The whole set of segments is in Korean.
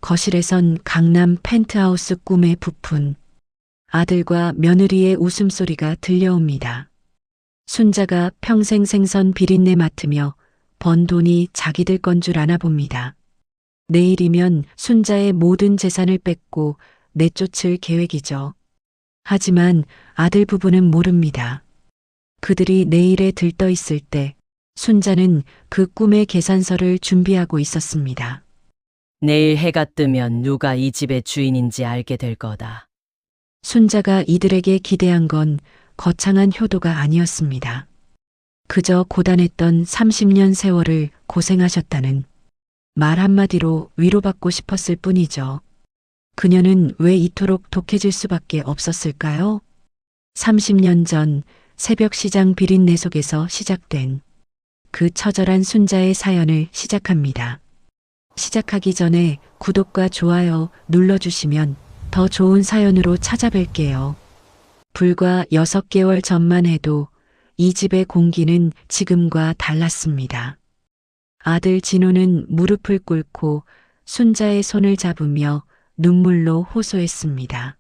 거실에선 강남 펜트하우스 꿈의 부푼 아들과 며느리의 웃음소리가 들려옵니다. 순자가 평생 생선 비린내 맡으며 번 돈이 자기들 건 줄 아나 봅니다. 내일이면 순자의 모든 재산을 뺏고 내쫓을 계획이죠. 하지만 아들 부부는 모릅니다. 그들이 내일에 들떠 있을 때 순자는 그 꿈의 계산서를 준비하고 있었습니다. 내일 해가 뜨면 누가 이 집의 주인인지 알게 될 거다. 순자가 이들에게 기대한 건 거창한 효도가 아니었습니다. 그저 고단했던 30년 세월을 고생하셨다는 말 한마디로 위로받고 싶었을 뿐이죠. 그녀는 왜 이토록 독해질 수밖에 없었을까요? 30년 전 새벽 시장 비린내 속에서 시작된 그 처절한 순자의 사연을 시작합니다. 시작하기 전에 구독과 좋아요 눌러주시면 더 좋은 사연으로 찾아뵐게요. 불과 6개월 전만 해도 이 집의 공기는 지금과 달랐습니다. 아들 진호는 무릎을 꿇고 순자의 손을 잡으며 눈물로 호소했습니다.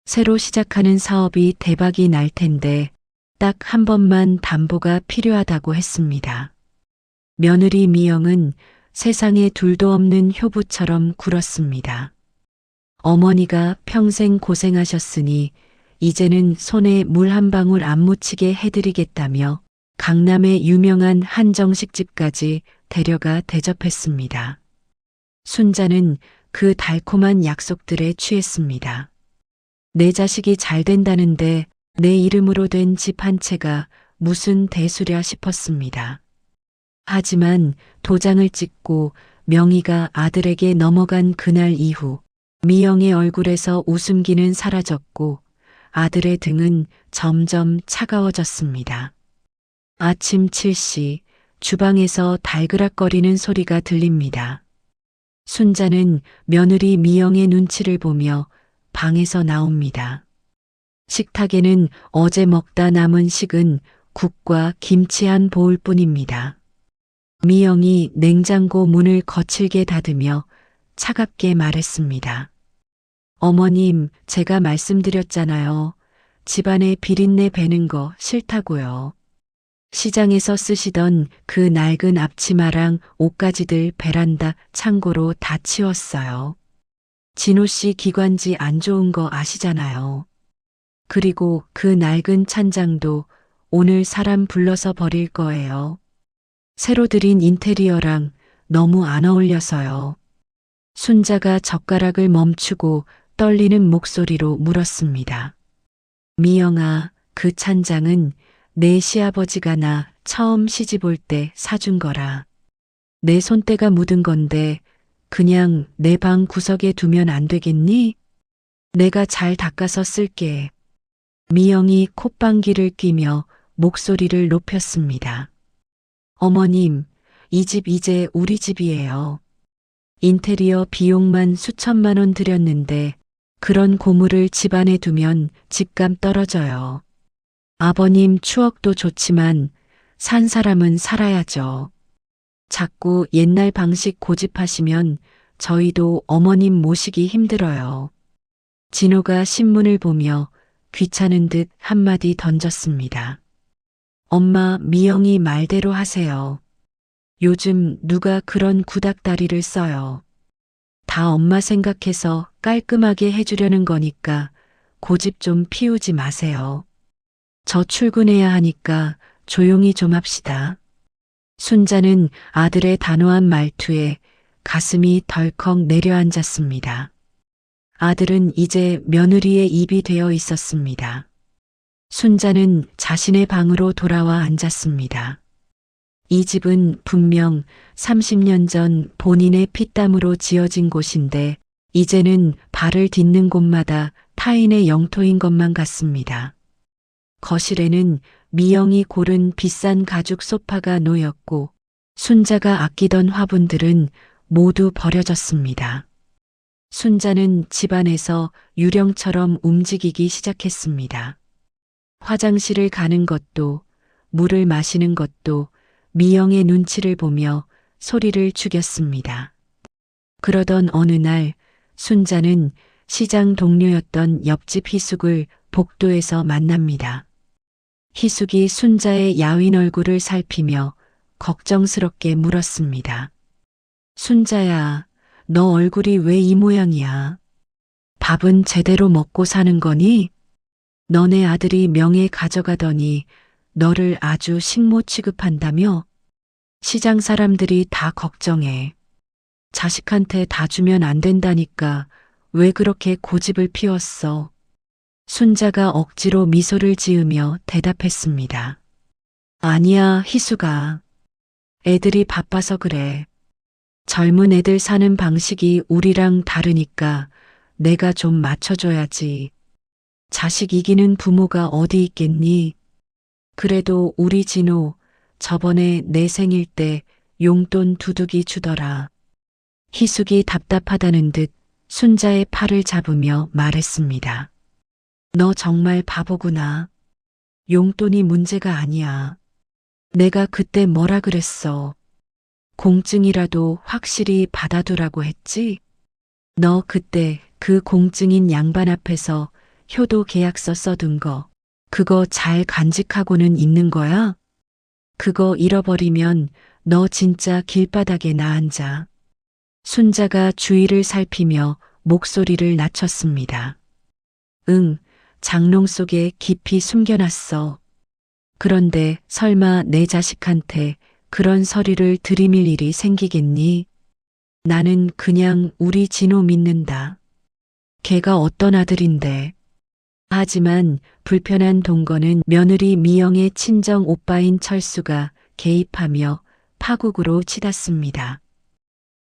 새로 시작하는 사업이 대박이 날 텐데 딱 한 번만 담보가 필요하다고 했습니다. 며느리 미영은 세상에 둘도 없는 효부처럼 굴었습니다. 어머니가 평생 고생하셨으니 이제는 손에 물 한 방울 안 묻히게 해드리겠다며 강남의 유명한 한정식집까지 데려가 대접했습니다. 순자는 그 달콤한 약속들에 취했습니다. 내 자식이 잘 된다는데 내 이름으로 된 집 한 채가 무슨 대수랴 싶었습니다. 하지만 도장을 찍고 명의가 아들에게 넘어간 그날 이후 미영의 얼굴에서 웃음기는 사라졌고 아들의 등은 점점 차가워졌습니다. 아침 7시 주방에서 달그락거리는 소리가 들립니다. 순자는 며느리 미영의 눈치를 보며 방에서 나옵니다. 식탁에는 어제 먹다 남은 식은 국과 김치 한 보울뿐입니다. 미영이 냉장고 문을 거칠게 닫으며 차갑게 말했습니다. 어머님, 제가 말씀드렸잖아요. 집안에 비린내 배는 거 싫다고요. 시장에서 쓰시던 그 낡은 앞치마랑 옷가지들 베란다 창고로 다 치웠어요. 진호 씨 기관지 안 좋은 거 아시잖아요. 그리고 그 낡은 찬장도 오늘 사람 불러서 버릴 거예요. 새로 들인 인테리어랑 너무 안 어울려서요. 순자가 젓가락을 멈추고 떨리는 목소리로 물었습니다. 미영아, 그 찬장은 내 시아버지가 나 처음 시집 올 때 사준 거라. 내 손때가 묻은 건데 그냥 내 방 구석에 두면 안 되겠니? 내가 잘 닦아서 쓸게. 미영이 콧방귀를 뀌며 목소리를 높였습니다. 어머님, 이 집 이제 우리 집이에요. 인테리어 비용만 수천만 원 들였는데 그런 고물을 집안에 두면 집감 떨어져요. 아버님 추억도 좋지만 산 사람은 살아야죠. 자꾸 옛날 방식 고집하시면 저희도 어머님 모시기 힘들어요. 진호가 신문을 보며 귀찮은 듯 한마디 던졌습니다. 엄마, 미영이 말대로 하세요. 요즘 누가 그런 구닥다리를 써요. 다 엄마 생각해서 깔끔하게 해주려는 거니까 고집 좀 피우지 마세요. 저 출근해야 하니까 조용히 좀 합시다. 순자는 아들의 단호한 말투에 가슴이 덜컥 내려앉았습니다. 아들은 이제 며느리의 입이 되어 있었습니다. 순자는 자신의 방으로 돌아와 앉았습니다. 이 집은 분명 30년 전 본인의 피땀으로 지어진 곳인데 이제는 발을 딛는 곳마다 타인의 영토인 것만 같습니다. 거실에는 미영이 고른 비싼 가죽 소파가 놓였고 순자가 아끼던 화분들은 모두 버려졌습니다. 순자는 집안에서 유령처럼 움직이기 시작했습니다. 화장실을 가는 것도 물을 마시는 것도 미영의 눈치를 보며 소리를 죽였습니다. 그러던 어느 날 순자는 시장 동료였던 옆집 희숙을 복도에서 만납니다. 희숙이 순자의 야윈 얼굴을 살피며 걱정스럽게 물었습니다. 순자야, 너 얼굴이 왜 이 모양이야? 밥은 제대로 먹고 사는 거니? 너네 아들이 명예 가져가더니 너를 아주 식모 취급한다며? 시장 사람들이 다 걱정해. 자식한테 다 주면 안 된다니까 왜 그렇게 고집을 피웠어? 순자가 억지로 미소를 지으며 대답했습니다. 아니야, 희수가. 애들이 바빠서 그래. 젊은 애들 사는 방식이 우리랑 다르니까 내가 좀 맞춰줘야지. 자식 이기는 부모가 어디 있겠니? 그래도 우리 진호 저번에 내 생일 때 용돈 두둑이 주더라. 희숙이 답답하다는 듯 순자의 팔을 잡으며 말했습니다. 너 정말 바보구나. 용돈이 문제가 아니야. 내가 그때 뭐라 그랬어. 공증이라도 확실히 받아두라고 했지? 너 그때 그 공증인 양반 앞에서 효도 계약서 써둔 거, 그거 잘 간직하고는 있는 거야? 그거 잃어버리면 너 진짜 길바닥에 나앉아. 순자가 주위를 살피며 목소리를 낮췄습니다. 응, 장롱 속에 깊이 숨겨놨어. 그런데 설마 내 자식한테 그런 서류를 들이밀 일이 생기겠니? 나는 그냥 우리 진호 믿는다. 걔가 어떤 아들인데. 하지만 불편한 동거는 며느리 미영의 친정 오빠인 철수가 개입하며 파국으로 치닫습니다.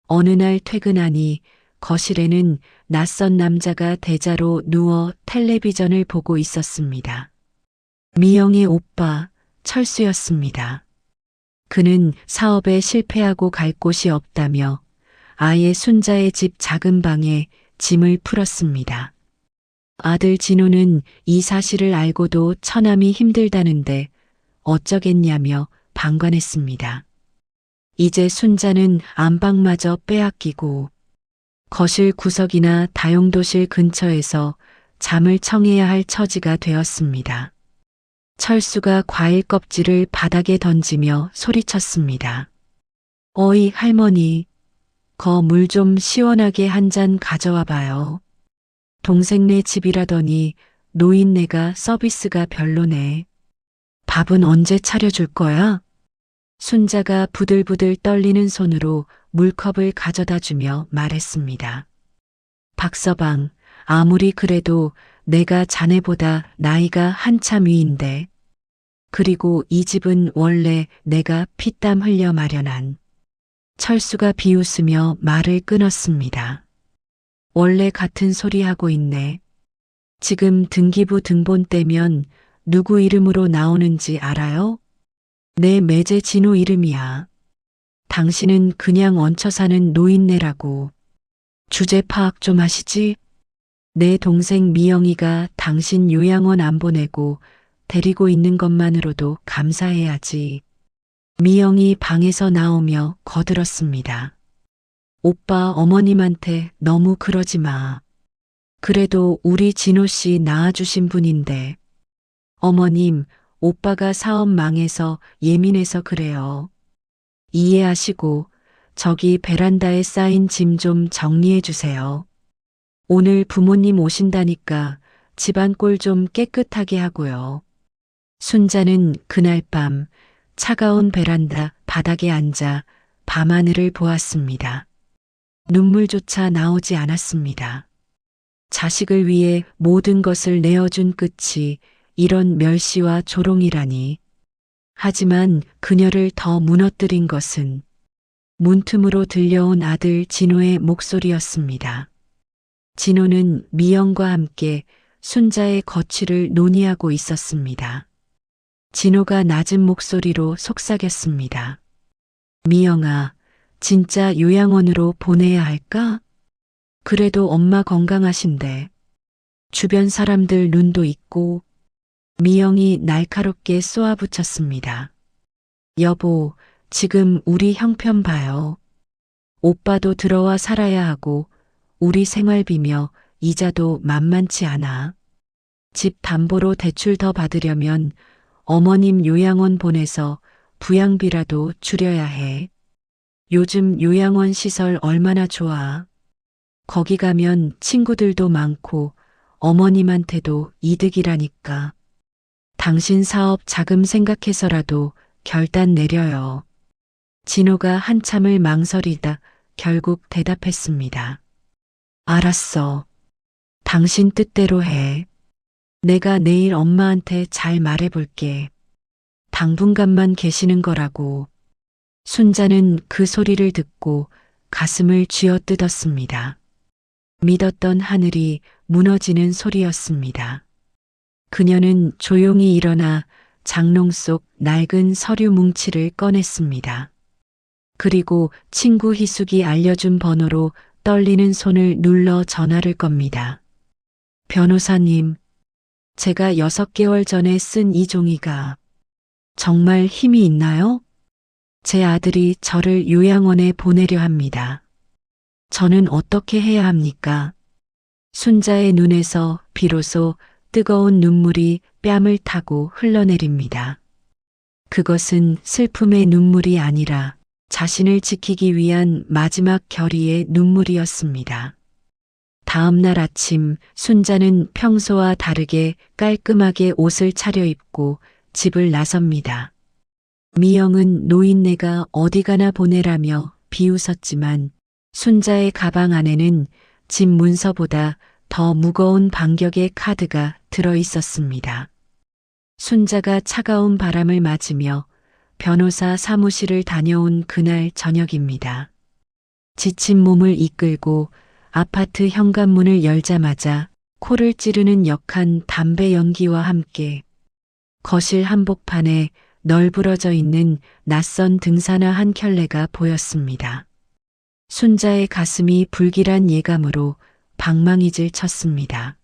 어느 날 퇴근하니 거실에는 낯선 남자가 대자로 누워 텔레비전을 보고 있었습니다. 미영의 오빠 철수였습니다. 그는 사업에 실패하고 갈 곳이 없다며 아예 순자의 집 작은 방에 짐을 풀었습니다. 아들 진호는 이 사실을 알고도 처남이 힘들다는데 어쩌겠냐며 방관했습니다. 이제 순자는 안방마저 빼앗기고 거실 구석이나 다용도실 근처에서 잠을 청해야 할 처지가 되었습니다. 철수가 과일 껍질을 바닥에 던지며 소리쳤습니다. 어이 할머니, 거 물 좀 시원하게 한 잔 가져와 봐요. 동생네 집이라더니 노인네가 서비스가 별로네. 밥은 언제 차려줄 거야? 순자가 부들부들 떨리는 손으로 물컵을 가져다 주며 말했습니다. 박서방, 아무리 그래도 내가 자네보다 나이가 한참 위인데. 그리고 이 집은 원래 내가 피땀 흘려 마련한. 철수가 비웃으며 말을 끊었습니다. 원래 같은 소리 하고 있네. 지금 등기부 등본 떼면 누구 이름으로 나오는지 알아요? 내 매제 진호 이름이야. 당신은 그냥 얹혀 사는 노인네라고. 주제 파악 좀 하시지? 내 동생 미영이가 당신 요양원 안 보내고 데리고 있는 것만으로도 감사해야지. 미영이 방에서 나오며 거들었습니다. 오빠 어머님한테 너무 그러지 마. 그래도 우리 진호 씨 낳아주신 분인데. 어머님, 오빠가 사업 망해서 예민해서 그래요. 이해하시고 저기 베란다에 쌓인 짐 좀 정리해 주세요. 오늘 부모님 오신다니까 집안 꼴 좀 깨끗하게 하고요. 순자는 그날 밤 차가운 베란다 바닥에 앉아 밤하늘을 보았습니다. 눈물조차 나오지 않았습니다. 자식을 위해 모든 것을 내어준 끝이 이런 멸시와 조롱이라니. 하지만 그녀를 더 무너뜨린 것은 문틈으로 들려온 아들 진호의 목소리였습니다. 진호는 미영과 함께 순자의 거취를 논의하고 있었습니다. 진호가 낮은 목소리로 속삭였습니다. 미영아, 진짜 요양원으로 보내야 할까? 그래도 엄마 건강하신데. 주변 사람들 눈도 있고. 미영이 날카롭게 쏘아붙였습니다. 여보, 지금 우리 형편 봐요. 오빠도 들어와 살아야 하고 우리 생활비며 이자도 만만치 않아. 집 담보로 대출 더 받으려면 어머님 요양원 보내서 부양비라도 줄여야 해. 요즘 요양원 시설 얼마나 좋아. 거기 가면 친구들도 많고 어머님한테도 이득이라니까. 당신 사업 자금 생각해서라도 결단 내려요. 진호가 한참을 망설이다 결국 대답했습니다. 알았어. 당신 뜻대로 해. 내가 내일 엄마한테 잘 말해볼게. 당분간만 계시는 거라고. 순자는 그 소리를 듣고 가슴을 쥐어뜯었습니다. 믿었던 하늘이 무너지는 소리였습니다. 그녀는 조용히 일어나 장롱 속 낡은 서류 뭉치를 꺼냈습니다. 그리고 친구 희숙이 알려준 번호로 떨리는 손을 눌러 전화를 겁니다. 변호사님, 제가 6개월 전에 쓴 이 종이가 정말 힘이 있나요? 제 아들이 저를 요양원에 보내려 합니다. 저는 어떻게 해야 합니까? 순자의 눈에서 비로소 뜨거운 눈물이 뺨을 타고 흘러내립니다. 그것은 슬픔의 눈물이 아니라 자신을 지키기 위한 마지막 결의의 눈물이었습니다. 다음 날 아침 순자는 평소와 다르게 깔끔하게 옷을 차려입고 집을 나섭니다. 미영은 노인네가 어디 가나 보내라며 비웃었지만 순자의 가방 안에는 집 문서보다 더 무거운 반격의 카드가 들어 있었습니다. 순자가 차가운 바람을 맞으며 변호사 사무실을 다녀온 그날 저녁입니다. 지친 몸을 이끌고 아파트 현관문을 열자마자 코를 찌르는 역한 담배 연기와 함께 거실 한복판에 널브러져 있는 낯선 등산화 한 켤레가 보였습니다. 순자의 가슴이 불길한 예감으로 방망이질 쳤습니다.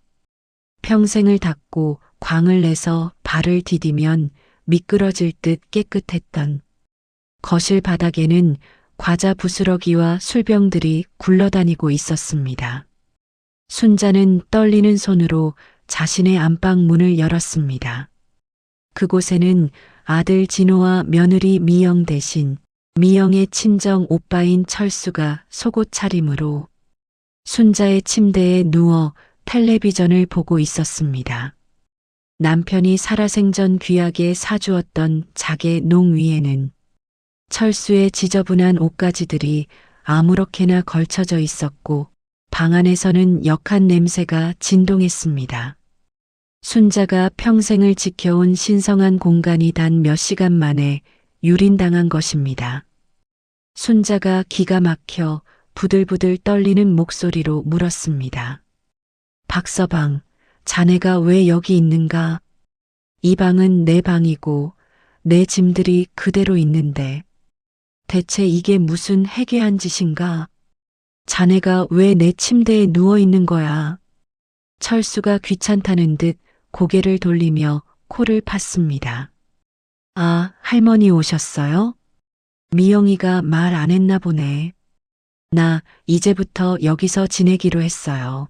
평생을 닦고 광을 내서 발을 디디면 미끄러질 듯 깨끗했던 거실 바닥에는 과자 부스러기와 술병들이 굴러다니고 있었습니다. 순자는 떨리는 손으로 자신의 안방 문을 열었습니다. 그곳에는 아들 진호와 며느리 미영 대신 미영의 친정 오빠인 철수가 속옷 차림으로 순자의 침대에 누워 텔레비전을 보고 있었습니다. 남편이 살아생전 귀하게 사주었던 작의 농 위에는 철수의 지저분한 옷가지들이 아무렇게나 걸쳐져 있었고 방 안에서는 역한 냄새가 진동했습니다. 순자가 평생을 지켜온 신성한 공간이 단 몇 시간 만에 유린당한 것입니다. 순자가 기가 막혀 부들부들 떨리는 목소리로 물었습니다. 박서방, 자네가 왜 여기 있는가? 이 방은 내 방이고 내 짐들이 그대로 있는데 대체 이게 무슨 해괴한 짓인가? 자네가 왜 내 침대에 누워 있는 거야? 철수가 귀찮다는 듯 고개를 돌리며 코를 팠습니다. 아, 할머니 오셨어요? 미영이가 말 안 했나 보네. 나 이제부터 여기서 지내기로 했어요.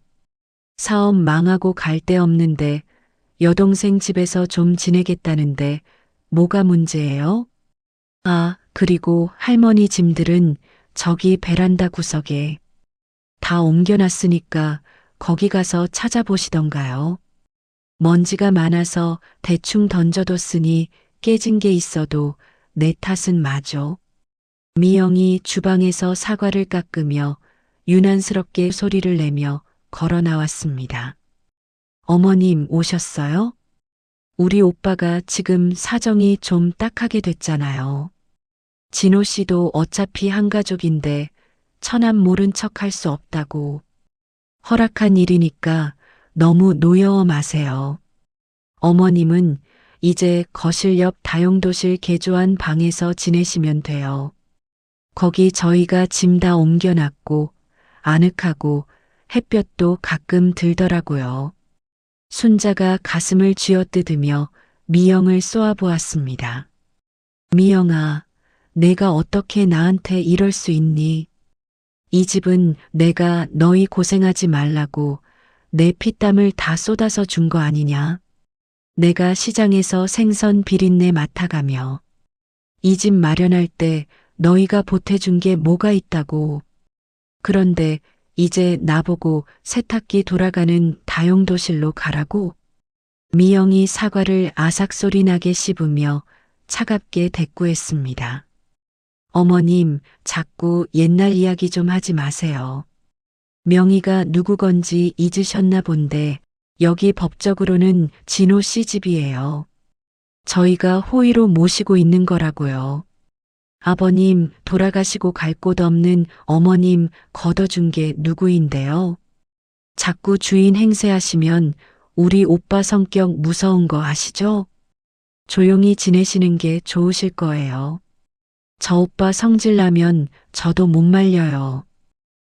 사업 망하고 갈 데 없는데 여동생 집에서 좀 지내겠다는데 뭐가 문제예요? 아, 그리고 할머니 짐들은 저기 베란다 구석에 다 옮겨놨으니까 거기 가서 찾아보시던가요. 먼지가 많아서 대충 던져뒀으니 깨진 게 있어도 내 탓은 마죠. 미영이 주방에서 사과를 깎으며 유난스럽게 소리를 내며 걸어 나왔습니다. 어머님 오셨어요? 우리 오빠가 지금 사정이 좀 딱하게 됐잖아요. 진호 씨도 어차피 한 가족인데 천암 모른 척 할 수 없다고. 허락한 일이니까 너무 노여워 마세요. 어머님은 이제 거실 옆 다용도실 개조한 방에서 지내시면 돼요. 거기 저희가 짐 다 옮겨놨고 아늑하고 햇볕도 가끔 들더라고요. 순자가 가슴을 쥐어뜯으며 미영을 쏘아보았습니다. 미영아, 내가 어떻게 나한테 이럴 수 있니? 이 집은 내가 너희 고생하지 말라고 내 피땀을 다 쏟아서 준 거 아니냐? 내가 시장에서 생선 비린내 맡아가며 이 집 마련할 때 너희가 보태준 게 뭐가 있다고. 그런데 이제 나보고 세탁기 돌아가는 다용도실로 가라고? 미영이 사과를 아삭소리 나게 씹으며 차갑게 대꾸했습니다. 어머님, 자꾸 옛날 이야기 좀 하지 마세요. 명의가 누구 건지 잊으셨나 본데 여기 법적으로는 진호 씨 집이에요. 저희가 호의로 모시고 있는 거라고요. 아버님 돌아가시고 갈 곳 없는 어머님 걷어준 게 누구인데요? 자꾸 주인 행세하시면 우리 오빠 성격 무서운 거 아시죠? 조용히 지내시는 게 좋으실 거예요. 저 오빠 성질 나면 저도 못 말려요.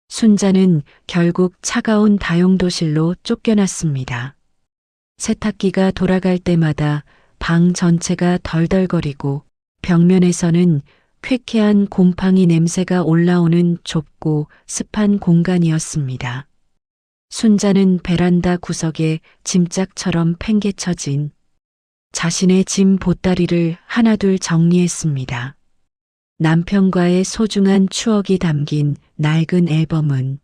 순자는 결국 차가운 다용도실로 쫓겨났습니다. 세탁기가 돌아갈 때마다 방 전체가 덜덜거리고 벽면에서는 쾌쾌한 곰팡이 냄새가 올라오는 좁고 습한 공간이었습니다. 순자는 베란다 구석에 짐짝처럼 팽개쳐진 자신의 짐 보따리를 하나둘 정리했습니다. 남편과의 소중한 추억이 담긴 낡은 앨범은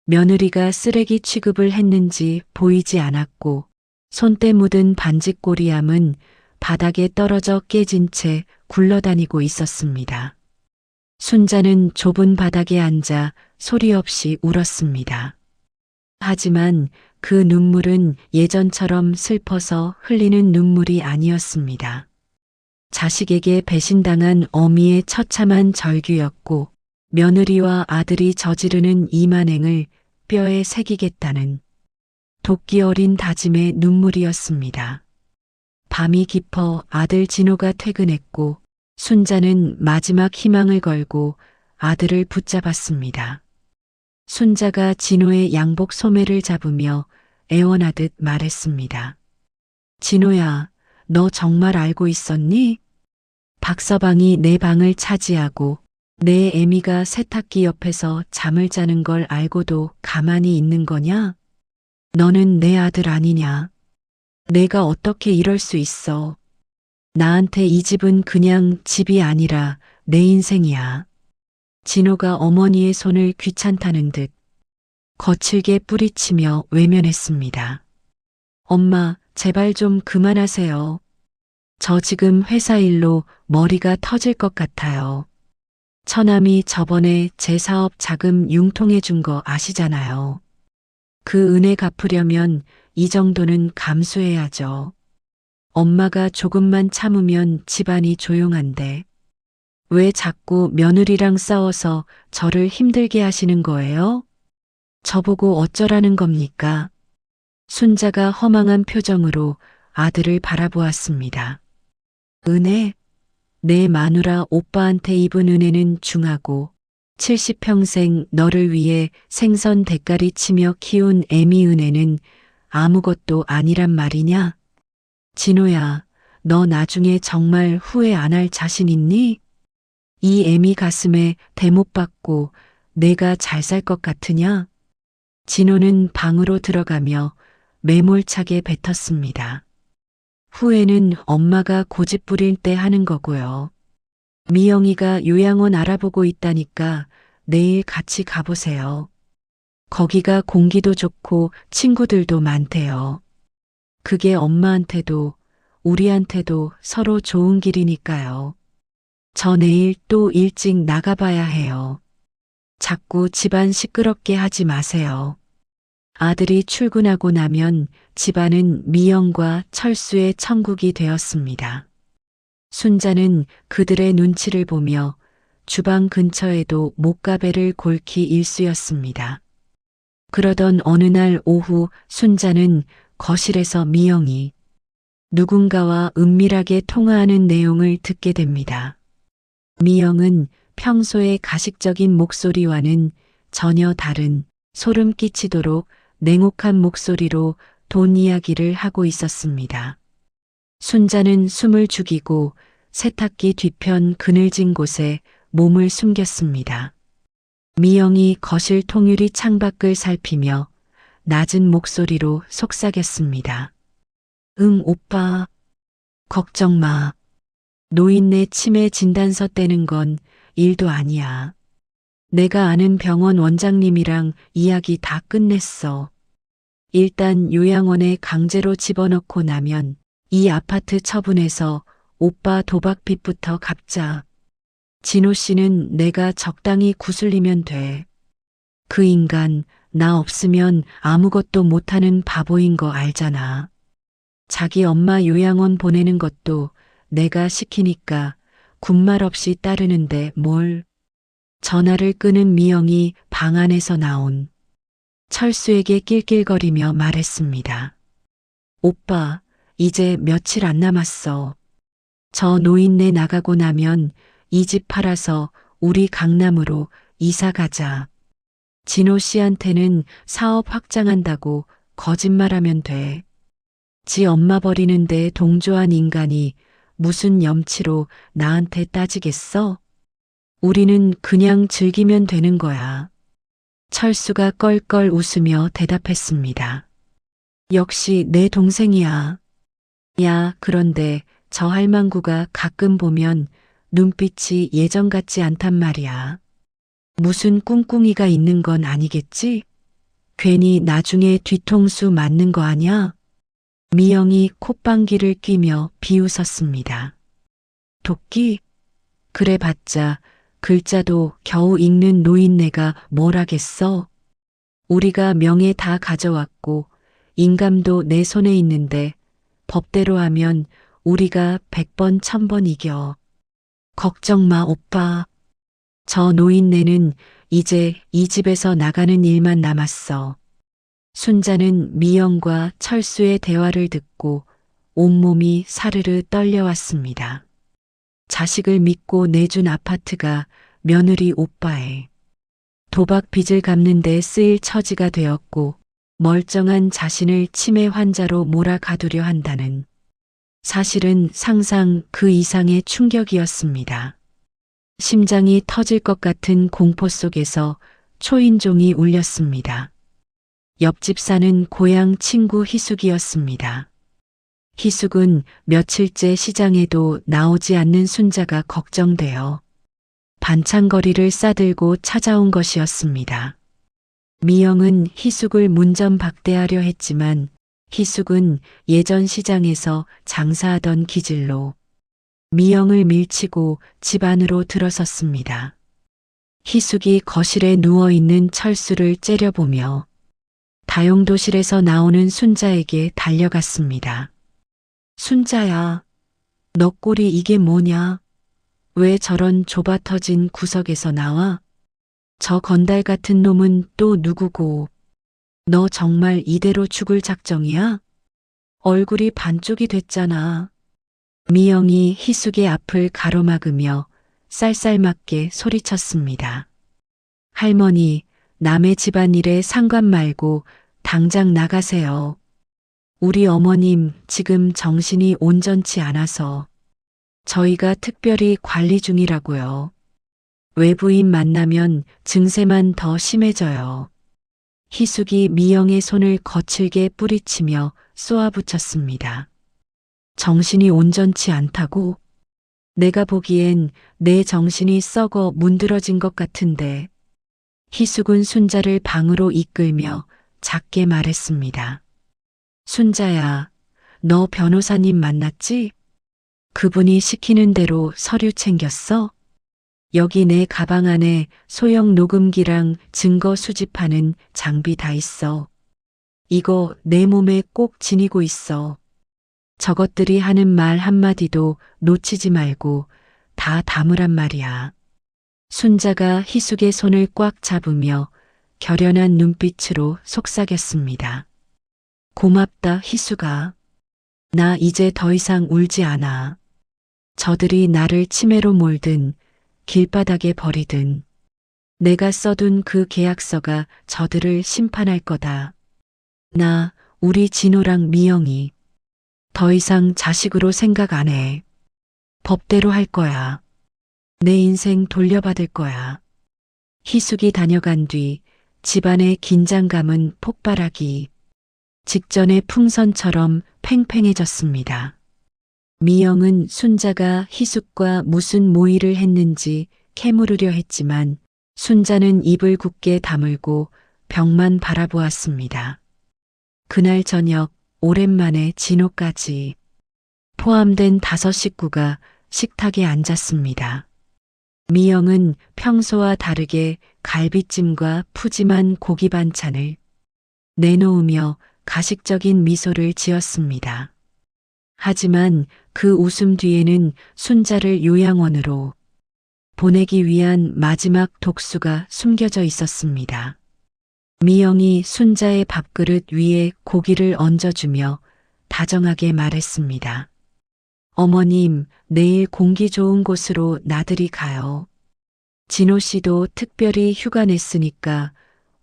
며느리가 쓰레기 취급을 했는지 보이지 않았고 손때 묻은 반지꼬리암은 바닥에 떨어져 깨진 채 굴러다니고 있었습니다. 순자는 좁은 바닥에 앉아 소리 없이 울었습니다. 하지만 그 눈물은 예전처럼 슬퍼서 흘리는 눈물이 아니었습니다. 자식에게 배신당한 어미의 처참한 절규였고 며느리와 아들이 저지르는 이만행을 뼈에 새기겠다는 도끼 어린 다짐의 눈물이었습니다. 밤이 깊어 아들 진호가 퇴근했고 순자는 마지막 희망을 걸고 아들을 붙잡았습니다. 순자가 진호의 양복 소매를 잡으며 애원하듯 말했습니다. 진호야, 너 정말 알고 있었니? 박서방이 내 방을 차지하고 내 애미가 세탁기 옆에서 잠을 자는 걸 알고도 가만히 있는 거냐? 너는 내 아들 아니냐? 내가 어떻게 이럴 수 있어? 나한테 이 집은 그냥 집이 아니라 내 인생이야. 진호가 어머니의 손을 귀찮다는 듯 거칠게 뿌리치며 외면했습니다. 엄마, 제발 좀 그만하세요. 저 지금 회사 일로 머리가 터질 것 같아요. 처남이 저번에 제 사업 자금 융통해 준 거 아시잖아요. 그 은혜 갚으려면 이 정도는 감수해야죠. 엄마가 조금만 참으면 집안이 조용한데 왜 자꾸 며느리랑 싸워서 저를 힘들게 하시는 거예요? 저보고 어쩌라는 겁니까? 순자가 허망한 표정으로 아들을 바라보았습니다. 은혜? 내 마누라 오빠한테 입은 은혜는 중하고 70평생 너를 위해 생선 대가리 치며 키운 애미 은혜는 아무것도 아니란 말이냐? 진호야, 너 나중에 정말 후회 안 할 자신 있니? 이 애미 가슴에 대못 받고 내가 잘 살 것 같으냐? 진호는 방으로 들어가며 매몰차게 뱉었습니다. 후회는 엄마가 고집 부릴 때 하는 거고요. 미영이가 요양원 알아보고 있다니까 내일 같이 가보세요. 거기가 공기도 좋고 친구들도 많대요. 그게 엄마한테도 우리한테도 서로 좋은 길이니까요. 저 내일 또 일찍 나가봐야 해요. 자꾸 집안 시끄럽게 하지 마세요. 아들이 출근하고 나면 집안은 미영과 철수의 천국이 되었습니다. 순자는 그들의 눈치를 보며 주방 근처에도 목가베를 골키 일쑤였습니다. 그러던 어느 날 오후 순자는 거실에서 미영이 누군가와 은밀하게 통화하는 내용을 듣게 됩니다. 미영은 평소의 가식적인 목소리와는 전혀 다른 소름 끼치도록 냉혹한 목소리로 돈 이야기를 하고 있었습니다. 순자는 숨을 죽이고 세탁기 뒤편 그늘진 곳에 몸을 숨겼습니다. 미영이 거실 통유리 창밖을 살피며 낮은 목소리로 속삭였습니다. 응, 오빠. 걱정 마. 노인네 치매 진단서 떼는 건 일도 아니야. 내가 아는 병원 원장님이랑 이야기 다 끝냈어. 일단 요양원에 강제로 집어넣고 나면 이 아파트 처분해서 오빠 도박빚부터 갚자. 진호 씨는 내가 적당히 구슬리면 돼. 그 인간 나 없으면 아무것도 못하는 바보인 거 알잖아. 자기 엄마 요양원 보내는 것도 내가 시키니까 군말 없이 따르는데 뭘. 전화를 끄는 미영이 방 안에서 나온 철수에게 낄낄거리며 말했습니다. 오빠, 이제 며칠 안 남았어. 저 노인네 나가고 나면 이 집 팔아서 우리 강남으로 이사 가자. 진호 씨한테는 사업 확장한다고 거짓말하면 돼. 지 엄마 버리는데 동조한 인간이 무슨 염치로 나한테 따지겠어? 우리는 그냥 즐기면 되는 거야. 철수가 껄껄 웃으며 대답했습니다. 역시 내 동생이야. 야, 그런데 저 할망구가 가끔 보면 눈빛이 예전 같지 않단 말이야. 무슨 꿍꿍이가 있는 건 아니겠지? 괜히 나중에 뒤통수 맞는 거 아냐? 미영이 콧방귀를 뀌며 비웃었습니다. 도끼? 그래 봤자 글자도 겨우 읽는 노인네가 뭘 하겠어? 우리가 명예 다 가져왔고 인감도 내 손에 있는데 법대로 하면 우리가 100번 1000번 이겨. 걱정 마 오빠. 저 노인네는 이제 이 집에서 나가는 일만 남았어. 순자는 미영과 철수의 대화를 듣고 온몸이 사르르 떨려왔습니다. 자식을 믿고 내준 아파트가 며느리 오빠의 도박 빚을 갚는 데 쓰일 처지가 되었고 멀쩡한 자신을 치매 환자로 몰아가두려 한다는 사실은 상상 그 이상의 충격이었습니다. 심장이 터질 것 같은 공포 속에서 초인종이 울렸습니다. 옆집 사는 고향 친구 희숙이었습니다. 희숙은 며칠째 시장에도 나오지 않는 순자가 걱정되어 반찬거리를 싸들고 찾아온 것이었습니다. 미영은 희숙을 문전박대하려 했지만 희숙은 예전 시장에서 장사하던 기질로 미영을 밀치고 집 안으로 들어섰습니다. 희숙이 거실에 누워있는 철수를 째려보며 다용도실에서 나오는 순자에게 달려갔습니다. 순자야, 너 꼴이 이게 뭐냐? 왜 저런 좁아터진 구석에서 나와? 저 건달 같은 놈은 또 누구고? 너 정말 이대로 죽을 작정이야? 얼굴이 반쪽이 됐잖아. 미영이 희숙의 앞을 가로막으며 쌀쌀맞게 소리쳤습니다. 할머니, 남의 집안일에 상관 말고 당장 나가세요. 우리 어머님 지금 정신이 온전치 않아서 저희가 특별히 관리 중이라고요. 외부인 만나면 증세만 더 심해져요. 희숙이 미영의 손을 거칠게 뿌리치며 쏘아붙였습니다. 정신이 온전치 않다고? 내가 보기엔 내 정신이 썩어 문드러진 것 같은데. 희숙은 순자를 방으로 이끌며 작게 말했습니다. 순자야, 너 변호사님 만났지? 그분이 시키는 대로 서류 챙겼어? 여기 내 가방 안에 소형 녹음기랑 증거 수집하는 장비 다 있어. 이거 내 몸에 꼭 지니고 있어. 저것들이 하는 말 한마디도 놓치지 말고 다 담으란 말이야. 순자가 희숙의 손을 꽉 잡으며 결연한 눈빛으로 속삭였습니다. 고맙다, 희숙아. 나 이제 더 이상 울지 않아. 저들이 나를 치매로 몰든 길바닥에 버리든 내가 써둔 그 계약서가 저들을 심판할 거다. 나, 우리 진호랑 미영이 더 이상 자식으로 생각 안 해. 법대로 할 거야. 내 인생 돌려받을 거야. 희숙이 다녀간 뒤 집안의 긴장감은 폭발하기 직전의 풍선처럼 팽팽해졌습니다. 미영은 순자가 희숙과 무슨 모의를 했는지 캐물으려 했지만 순자는 입을 굳게 다물고 벽만 바라보았습니다. 그날 저녁 오랜만에 진호까지 포함된 5 식구가 식탁에 앉았습니다. 미영은 평소와 다르게 갈비찜과 푸짐한 고기 반찬을 내놓으며 가식적인 미소를 지었습니다. 하지만 그 웃음 뒤에는 순자를 요양원으로 보내기 위한 마지막 독수가 숨겨져 있었습니다. 미영이 순자의 밥그릇 위에 고기를 얹어주며 다정하게 말했습니다. 어머님, 내일 공기 좋은 곳으로 나들이 가요. 진호 씨도 특별히 휴가 냈으니까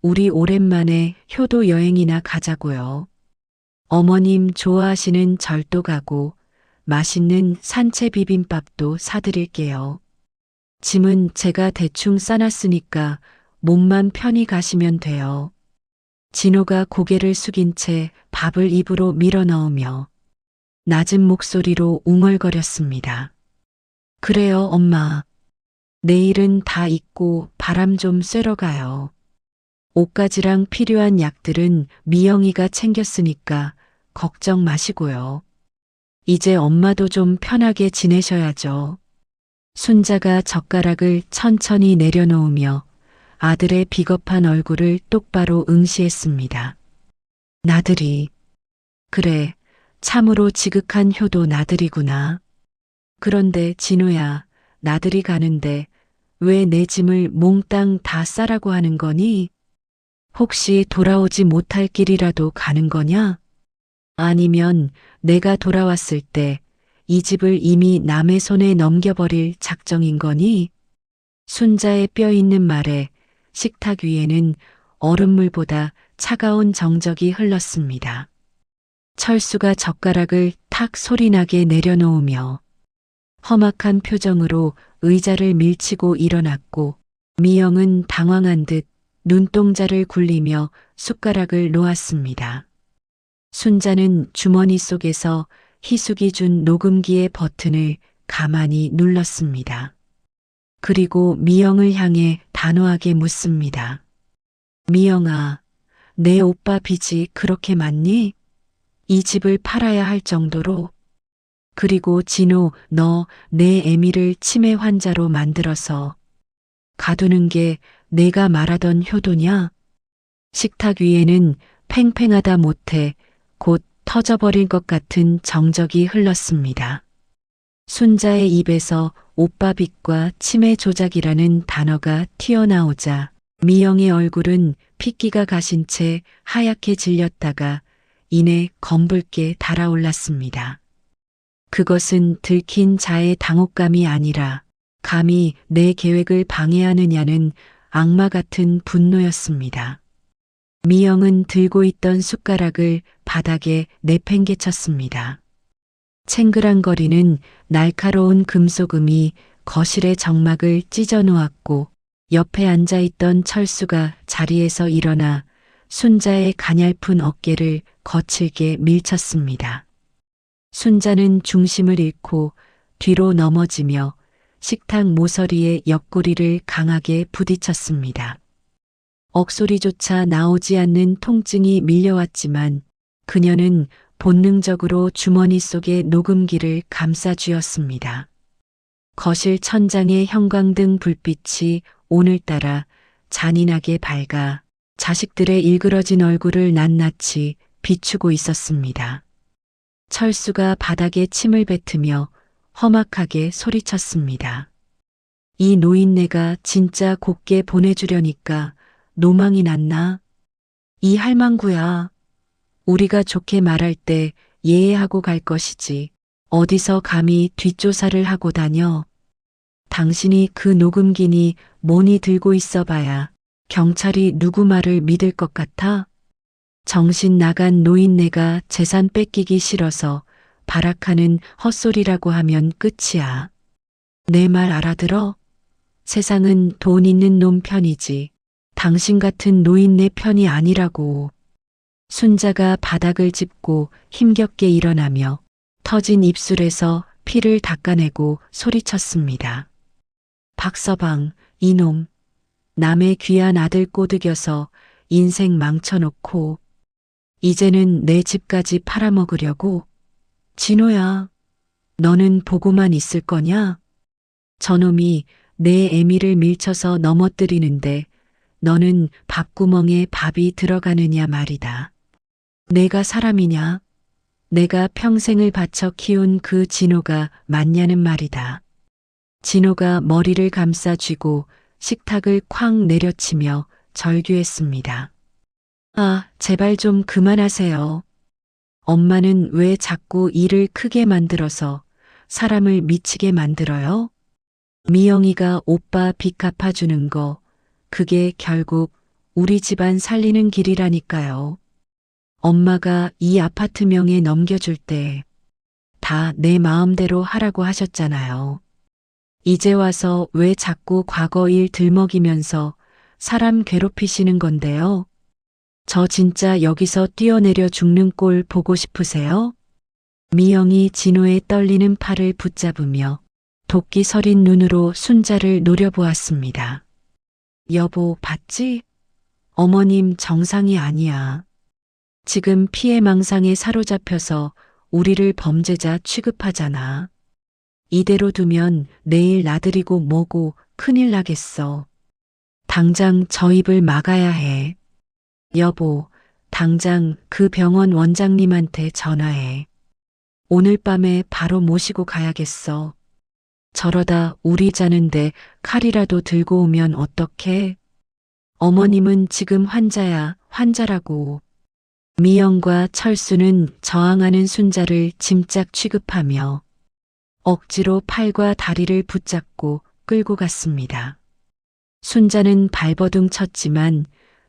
우리 오랜만에 효도 여행이나 가자고요. 어머님 좋아하시는 절도 가고 맛있는 산채 비빔밥도 사드릴게요. 짐은 제가 대충 싸놨으니까 몸만 편히 가시면 돼요. 진호가 고개를 숙인 채 밥을 입으로 밀어 넣으며 낮은 목소리로 웅얼거렸습니다. 그래요, 엄마. 내일은 다 잊고 바람 좀 쐬러 가요. 옷가지랑 필요한 약들은 미영이가 챙겼으니까 걱정 마시고요. 이제 엄마도 좀 편하게 지내셔야죠. 순자가 젓가락을 천천히 내려놓으며 아들의 비겁한 얼굴을 똑바로 응시했습니다. 나들이. 그래, 참으로 지극한 효도 나들이구나. 그런데 진호야, 나들이 가는데 왜 내 짐을 몽땅 다 싸라고 하는 거니? 혹시 돌아오지 못할 길이라도 가는 거냐? 아니면 내가 돌아왔을 때 이 집을 이미 남의 손에 넘겨버릴 작정인 거니? 순자의 뼈 있는 말에 식탁 위에는 얼음물보다 차가운 정적이 흘렀습니다. 철수가 젓가락을 탁 소리나게 내려놓으며 험악한 표정으로 의자를 밀치고 일어났고 미영은 당황한 듯 눈동자를 굴리며 숟가락을 놓았습니다. 순자는 주머니 속에서 희숙이 준 녹음기의 버튼을 가만히 눌렀습니다. 그리고 미영을 향해 단호하게 묻습니다. 미영아, 내 오빠 빚이 그렇게 많니? 이 집을 팔아야 할 정도로. 그리고 진호, 너 내 애미를 치매 환자로 만들어서 가두는 게 내가 말하던 효도냐? 식탁 위에는 팽팽하다 못해 곧 터져버릴 것 같은 정적이 흘렀습니다. 순자의 입에서 오빠빚과 치매 조작이라는 단어가 튀어나오자 미영의 얼굴은 핏기가 가신 채 하얗게 질렸다가 이내 검붉게 달아올랐습니다. 그것은 들킨 자의 당혹감이 아니라 감히 내 계획을 방해하느냐는 악마 같은 분노였습니다. 미영은 들고 있던 숟가락을 바닥에 내팽개쳤습니다. 챙그랑거리는 날카로운 금속음이 거실의 정막을 찢어 놓았고 옆에 앉아있던 철수가 자리에서 일어나 순자의 가냘픈 어깨를 거칠게 밀쳤습니다. 순자는 중심을 잃고 뒤로 넘어지며 식탁 모서리에 옆구리를 강하게 부딪혔습니다. 억소리조차 나오지 않는 통증이 밀려왔지만 그녀는 본능적으로 주머니 속의 녹음기를 감싸 쥐었습니다. 거실 천장의 형광등 불빛이 오늘따라 잔인하게 밝아 자식들의 일그러진 얼굴을 낱낱이 비추고 있었습니다. 철수가 바닥에 침을 뱉으며 험악하게 소리쳤습니다. 이 노인네가 진짜 곱게 보내주려니까 노망이 났나? 이 할망구야. 우리가 좋게 말할 때 예의하고 갈 것이지. 어디서 감히 뒷조사를 하고 다녀. 당신이 그 녹음기니 뭐니 들고 있어봐야 경찰이 누구 말을 믿을 것 같아? 정신 나간 노인네가 재산 뺏기기 싫어서 발악하는 헛소리라고 하면 끝이야. 내 말 알아들어? 세상은 돈 있는 놈 편이지 당신 같은 노인네 편이 아니라고. 순자가 바닥을 짚고 힘겹게 일어나며 터진 입술에서 피를 닦아내고 소리쳤습니다. 박서방, 이놈. 남의 귀한 아들 꼬드겨서 인생 망쳐놓고 이제는 내 집까지 팔아먹으려고? 진호야, 너는 보고만 있을 거냐? 저놈이 내 애미를 밀쳐서 넘어뜨리는데 너는 밥구멍에 밥이 들어가느냐 말이다. 내가 사람이냐? 내가 평생을 바쳐 키운 그 진호가 맞냐는 말이다. 진호가 머리를 감싸 쥐고 식탁을 쾅 내려치며 절규했습니다. 아, 제발 좀 그만하세요. 엄마는 왜 자꾸 일을 크게 만들어서 사람을 미치게 만들어요? 미영이가 오빠 빚 갚아주는 거, 그게 결국 우리 집안 살리는 길이라니까요. 엄마가 이 아파트 명에 넘겨줄 때 다 내 마음대로 하라고 하셨잖아요. 이제 와서 왜 자꾸 과거 일 들먹이면서 사람 괴롭히시는 건데요? 저 진짜 여기서 뛰어내려 죽는 꼴 보고 싶으세요? 미영이 진호의 떨리는 팔을 붙잡으며 도끼 서린 눈으로 순자를 노려보았습니다. 여보, 봤지? 어머님 정상이 아니야. 지금 피해망상에 사로잡혀서 우리를 범죄자 취급하잖아. 이대로 두면 내일 나들이고 뭐고 큰일 나겠어. 당장 저 입을 막아야 해. 여보, 당장 그 병원 원장님한테 전화해. 오늘 밤에 바로 모시고 가야겠어. 저러다 우리 자는데 칼이라도 들고 오면 어떡해? 어머님은 지금 환자야, 환자라고. 미영과 철수는 저항하는 순자를 짐짝 취급하며 억지로 팔과 다리를 붙잡고 끌고 갔습니다. 순자는 발버둥 쳤지만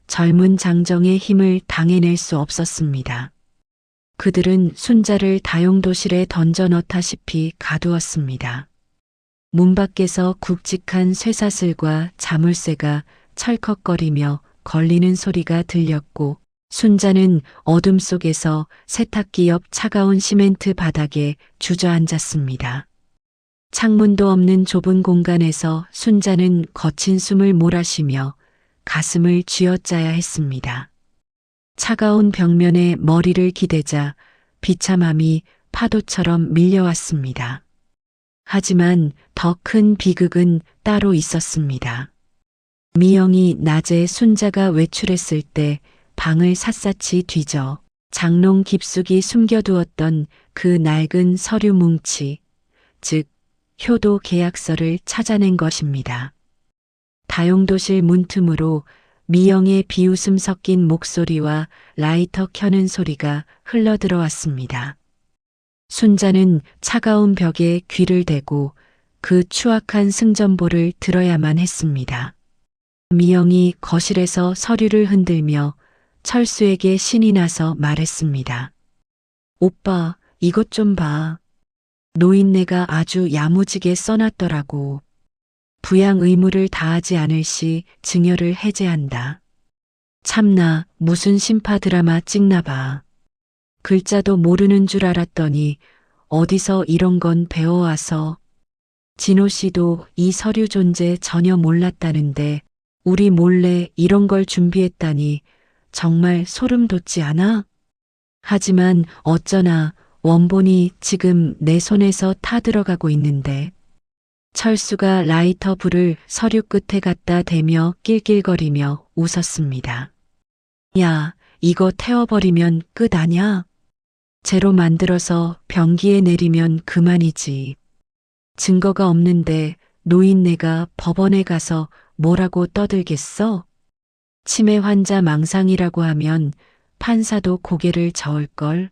젊은 장정의 힘을 당해낼 수 없었습니다. 그들은 순자를 다용도실에 던져 넣다시피 가두었습니다. 문 밖에서 굵직한 쇠사슬과 자물쇠가 철컥거리며 걸리는 소리가 들렸고 순자는 어둠 속에서 세탁기 옆 차가운 시멘트 바닥에 주저앉았습니다. 창문도 없는 좁은 공간에서 순자는 거친 숨을 몰아쉬며 가슴을 쥐어짜야 했습니다. 차가운 벽면에 머리를 기대자 비참함이 파도처럼 밀려왔습니다. 하지만 더 큰 비극은 따로 있었습니다. 미영이 낮에 순자가 외출했을 때 방을 샅샅이 뒤져 장롱 깊숙이 숨겨두었던 그 낡은 서류 뭉치, 즉 효도 계약서를 찾아낸 것입니다. 다용도실 문틈으로 미영의 비웃음 섞인 목소리와 라이터 켜는 소리가 흘러들어왔습니다. 순자는 차가운 벽에 귀를 대고 그 추악한 승전보를 들어야만 했습니다. 미영이 거실에서 서류를 흔들며 철수에게 신이 나서 말했습니다. 오빠, 이것 좀 봐. 노인네가 아주 야무지게 써놨더라고. 부양 의무를 다하지 않을 시 증여를 해제한다. 참나, 무슨 심파 드라마 찍나 봐. 글자도 모르는 줄 알았더니 어디서 이런 건 배워와서. 진호 씨도 이 서류 존재 전혀 몰랐다는데 우리 몰래 이런 걸 준비했다니 정말 소름 돋지 않아? 하지만 어쩌나 원본이 지금 내 손에서 타들어가고 있는데. 철수가 라이터 불을 서류 끝에 갖다 대며 낄낄거리며 웃었습니다. 야, 이거 태워버리면 끝 아냐? 재로 만들어서 변기에 내리면 그만이지. 증거가 없는데 노인네가 법원에 가서 뭐라고 떠들겠어? 치매 환자 망상이라고 하면 판사도 고개를 저을걸.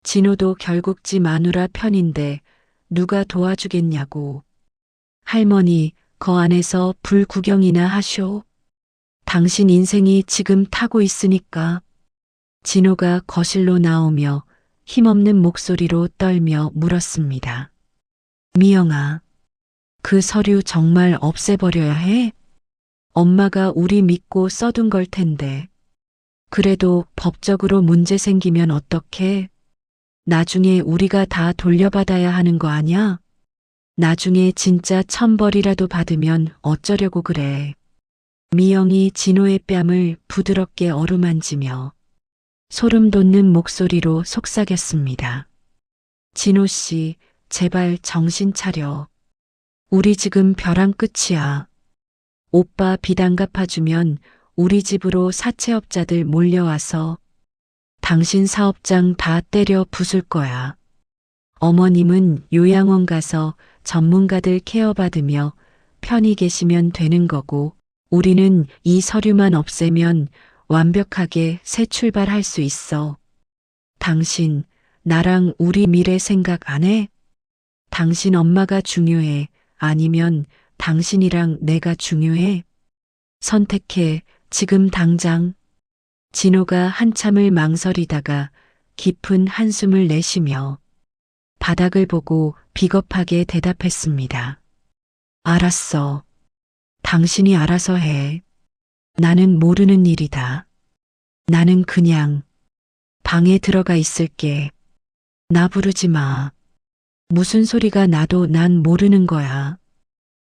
진호도 결국 지 마누라 편인데 누가 도와주겠냐고. 할머니, 거 안에서 불 구경이나 하쇼. 당신 인생이 지금 타고 있으니까. 진호가 거실로 나오며 힘없는 목소리로 떨며 물었습니다. 미영아, 그 서류 정말 없애버려야 해? 엄마가 우리 믿고 써둔 걸 텐데. 그래도 법적으로 문제 생기면 어떡해? 나중에 우리가 다 돌려받아야 하는 거 아냐? 나중에 진짜 천벌이라도 받으면 어쩌려고 그래. 미영이 진호의 뺨을 부드럽게 어루만지며 소름 돋는 목소리로 속삭였습니다. 진호 씨, 제발 정신 차려. 우리 지금 벼랑 끝이야. 오빠 빚 안 갚아주면 우리 집으로 사채업자들 몰려와서 당신 사업장 다 때려 부술 거야. 어머님은 요양원 가서 전문가들 케어받으며 편히 계시면 되는 거고 우리는 이 서류만 없애면 완벽하게 새 출발할 수 있어. 당신, 나랑 우리 미래 생각 안 해? 당신 엄마가 중요해? 아니면 당신이랑 내가 중요해? 선택해, 지금 당장. 진호가 한참을 망설이다가 깊은 한숨을 내쉬며 바닥을 보고 비겁하게 대답했습니다. 알았어. 당신이 알아서 해. 나는 모르는 일이다. 나는 그냥 방에 들어가 있을게. 나 부르지 마. 무슨 소리가 나도 난 모르는 거야.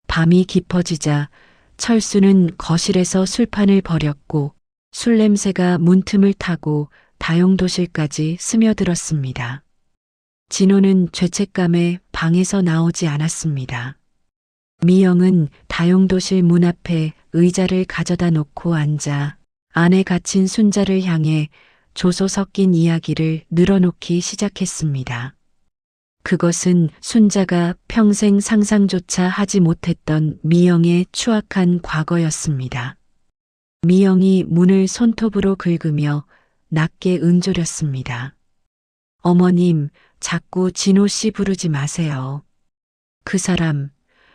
밤이 깊어지자 철수는 거실에서 술판을 벌였고 술 냄새가 문틈을 타고 다용도실까지 스며들었습니다. 진호는 죄책감에 방에서 나오지 않았습니다. 미영은 다용도실 문 앞에 의자를 가져다 놓고 앉아 안에 갇힌 순자를 향해 조소 섞인 이야기를 늘어놓기 시작했습니다. 그것은 순자가 평생 상상조차 하지 못했던 미영의 추악한 과거였습니다. 미영이 문을 손톱으로 긁으며 낮게 응조렸습니다. 어머님, 자꾸 진호 씨 부르지 마세요. 그 사람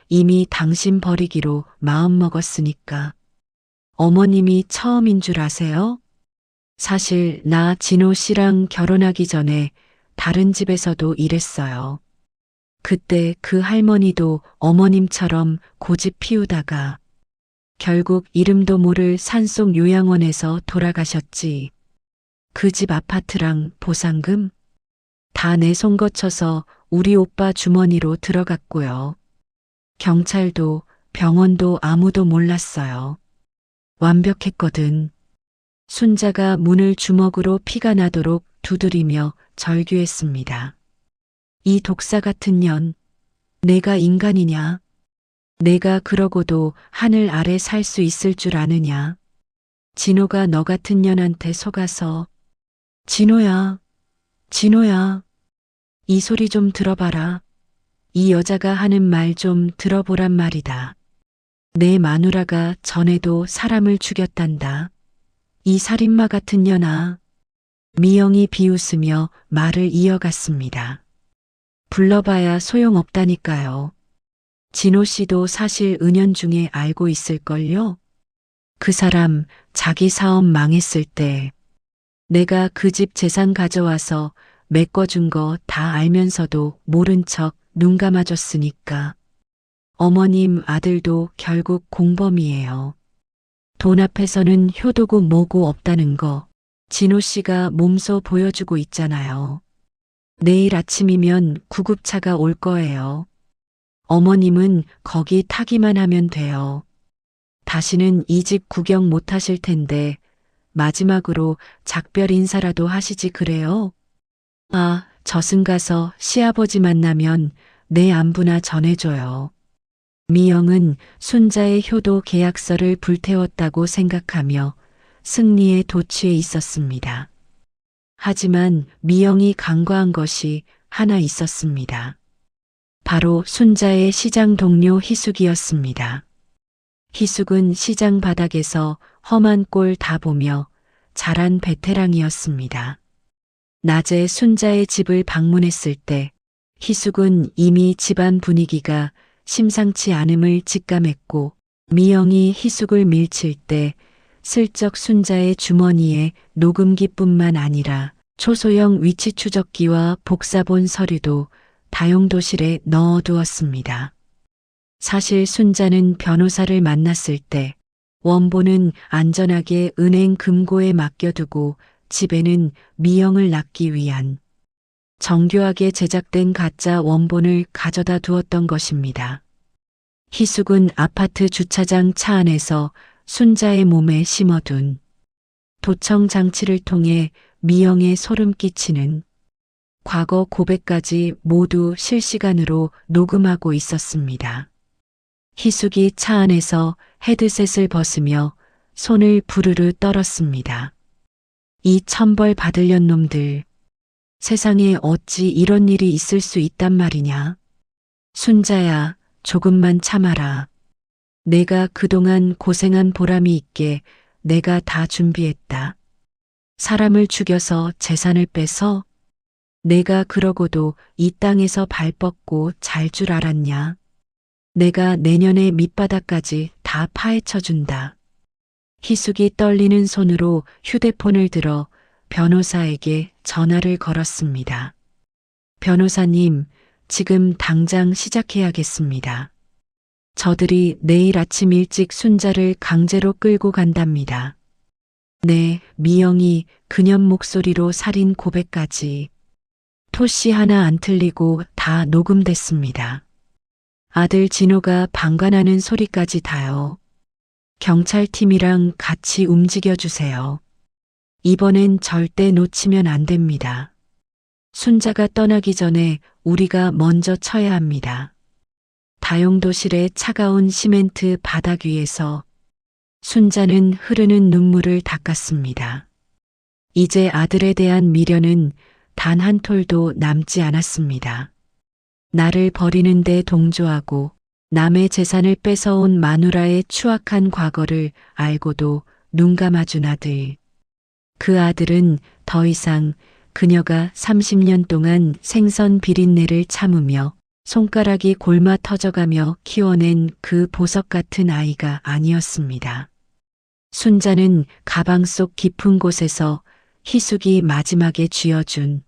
이미 당신 버리기로 마음먹었으니까. 어머님이 처음인 줄 아세요? 사실 나 진호 씨랑 결혼하기 전에 다른 집에서도 일했어요. 그때 그 할머니도 어머님처럼 고집 피우다가 결국 이름도 모를 산속 요양원에서 돌아가셨지. 그 집 아파트랑 보상금 다 내 손 거쳐서 우리 오빠 주머니로 들어갔고요. 경찰도 병원도 아무도 몰랐어요. 완벽했거든. 순자가 문을 주먹으로 피가 나도록 두드리며 절규했습니다. 이 독사 같은 년, 내가 인간이냐? 내가 그러고도 하늘 아래 살 수 있을 줄 아느냐? 진호가 너 같은 년한테 속아서 진호야, 진호야, 이 소리 좀 들어봐라. 이 여자가 하는 말 좀 들어보란 말이다. 내 마누라가 전에도 사람을 죽였단다. 이 살인마 같은 년아. 미영이 비웃으며 말을 이어갔습니다. 불러봐야 소용없다니까요. 진호 씨도 사실 은연중에 알고 있을걸요? 그 사람 자기 사업 망했을 때 내가 그 집 재산 가져와서 메꿔준 거 다 알면서도 모른 척 눈 감아줬으니까. 어머님 아들도 결국 공범이에요. 돈 앞에서는 효도고 뭐고 없다는 거 진호 씨가 몸소 보여주고 있잖아요. 내일 아침이면 구급차가 올 거예요. 어머님은 거기 타기만 하면 돼요. 다시는 이 집 구경 못 하실 텐데 마지막으로 작별 인사라도 하시지 그래요? 아, 저승 가서 시아버지 만나면 내 안부나 전해줘요. 미영은 순자의 효도 계약서를 불태웠다고 생각하며 승리에 도취해 있었습니다. 하지만 미영이 간과한 것이 하나 있었습니다. 바로 순자의 시장 동료 희숙이었습니다. 희숙은 시장 바닥에서 험한 꼴 다 보며 자란 베테랑이었습니다. 낮에 순자의 집을 방문했을 때 희숙은 이미 집안 분위기가 심상치 않음을 직감했고 미영이 희숙을 밀칠 때 슬쩍 순자의 주머니에 녹음기뿐만 아니라 초소형 위치 추적기와 복사본 서류도 다용도실에 넣어두었습니다. 사실 순자는 변호사를 만났을 때 원본은 안전하게 은행 금고에 맡겨두고 집에는 미영을 낳기 위한 정교하게 제작된 가짜 원본을 가져다 두었던 것입니다. 희숙은 아파트 주차장 차 안에서 순자의 몸에 심어둔 도청 장치를 통해 미영에 소름 끼치는 과거 고백까지 모두 실시간으로 녹음하고 있었습니다. 희숙이 차 안에서 헤드셋을 벗으며 손을 부르르 떨었습니다. 이 천벌 받으련 놈들. 세상에 어찌 이런 일이 있을 수 있단 말이냐. 순자야, 조금만 참아라. 내가 그동안 고생한 보람이 있게 내가 다 준비했다. 사람을 죽여서 재산을 빼서 내가 그러고도 이 땅에서 발 뻗고 잘 줄 알았냐. 내가 내년에 밑바닥까지 다 파헤쳐준다. 희숙이 떨리는 손으로 휴대폰을 들어 변호사에게 전화를 걸었습니다. 변호사님, 지금 당장 시작해야겠습니다. 저들이 내일 아침 일찍 순자를 강제로 끌고 간답니다. 네, 미영이 그년 목소리로 살인 고백까지. 토씨 하나 안 틀리고 다 녹음됐습니다. 아들 진호가 방관하는 소리까지 다요. 경찰팀이랑 같이 움직여주세요. 이번엔 절대 놓치면 안 됩니다. 순자가 떠나기 전에 우리가 먼저 쳐야 합니다. 다용도실의 차가운 시멘트 바닥 위에서 순자는 흐르는 눈물을 닦았습니다. 이제 아들에 대한 미련은 단 한 톨도 남지 않았습니다. 나를 버리는데 동조하고 남의 재산을 뺏어온 마누라의 추악한 과거를 알고도 눈 감아준 아들. 그 아들은 더 이상 그녀가 30년 동안 생선 비린내를 참으며 손가락이 골마 터져가며 키워낸 그 보석 같은 아이가 아니었습니다. 순자는 가방 속 깊은 곳에서 희숙이 마지막에 쥐어준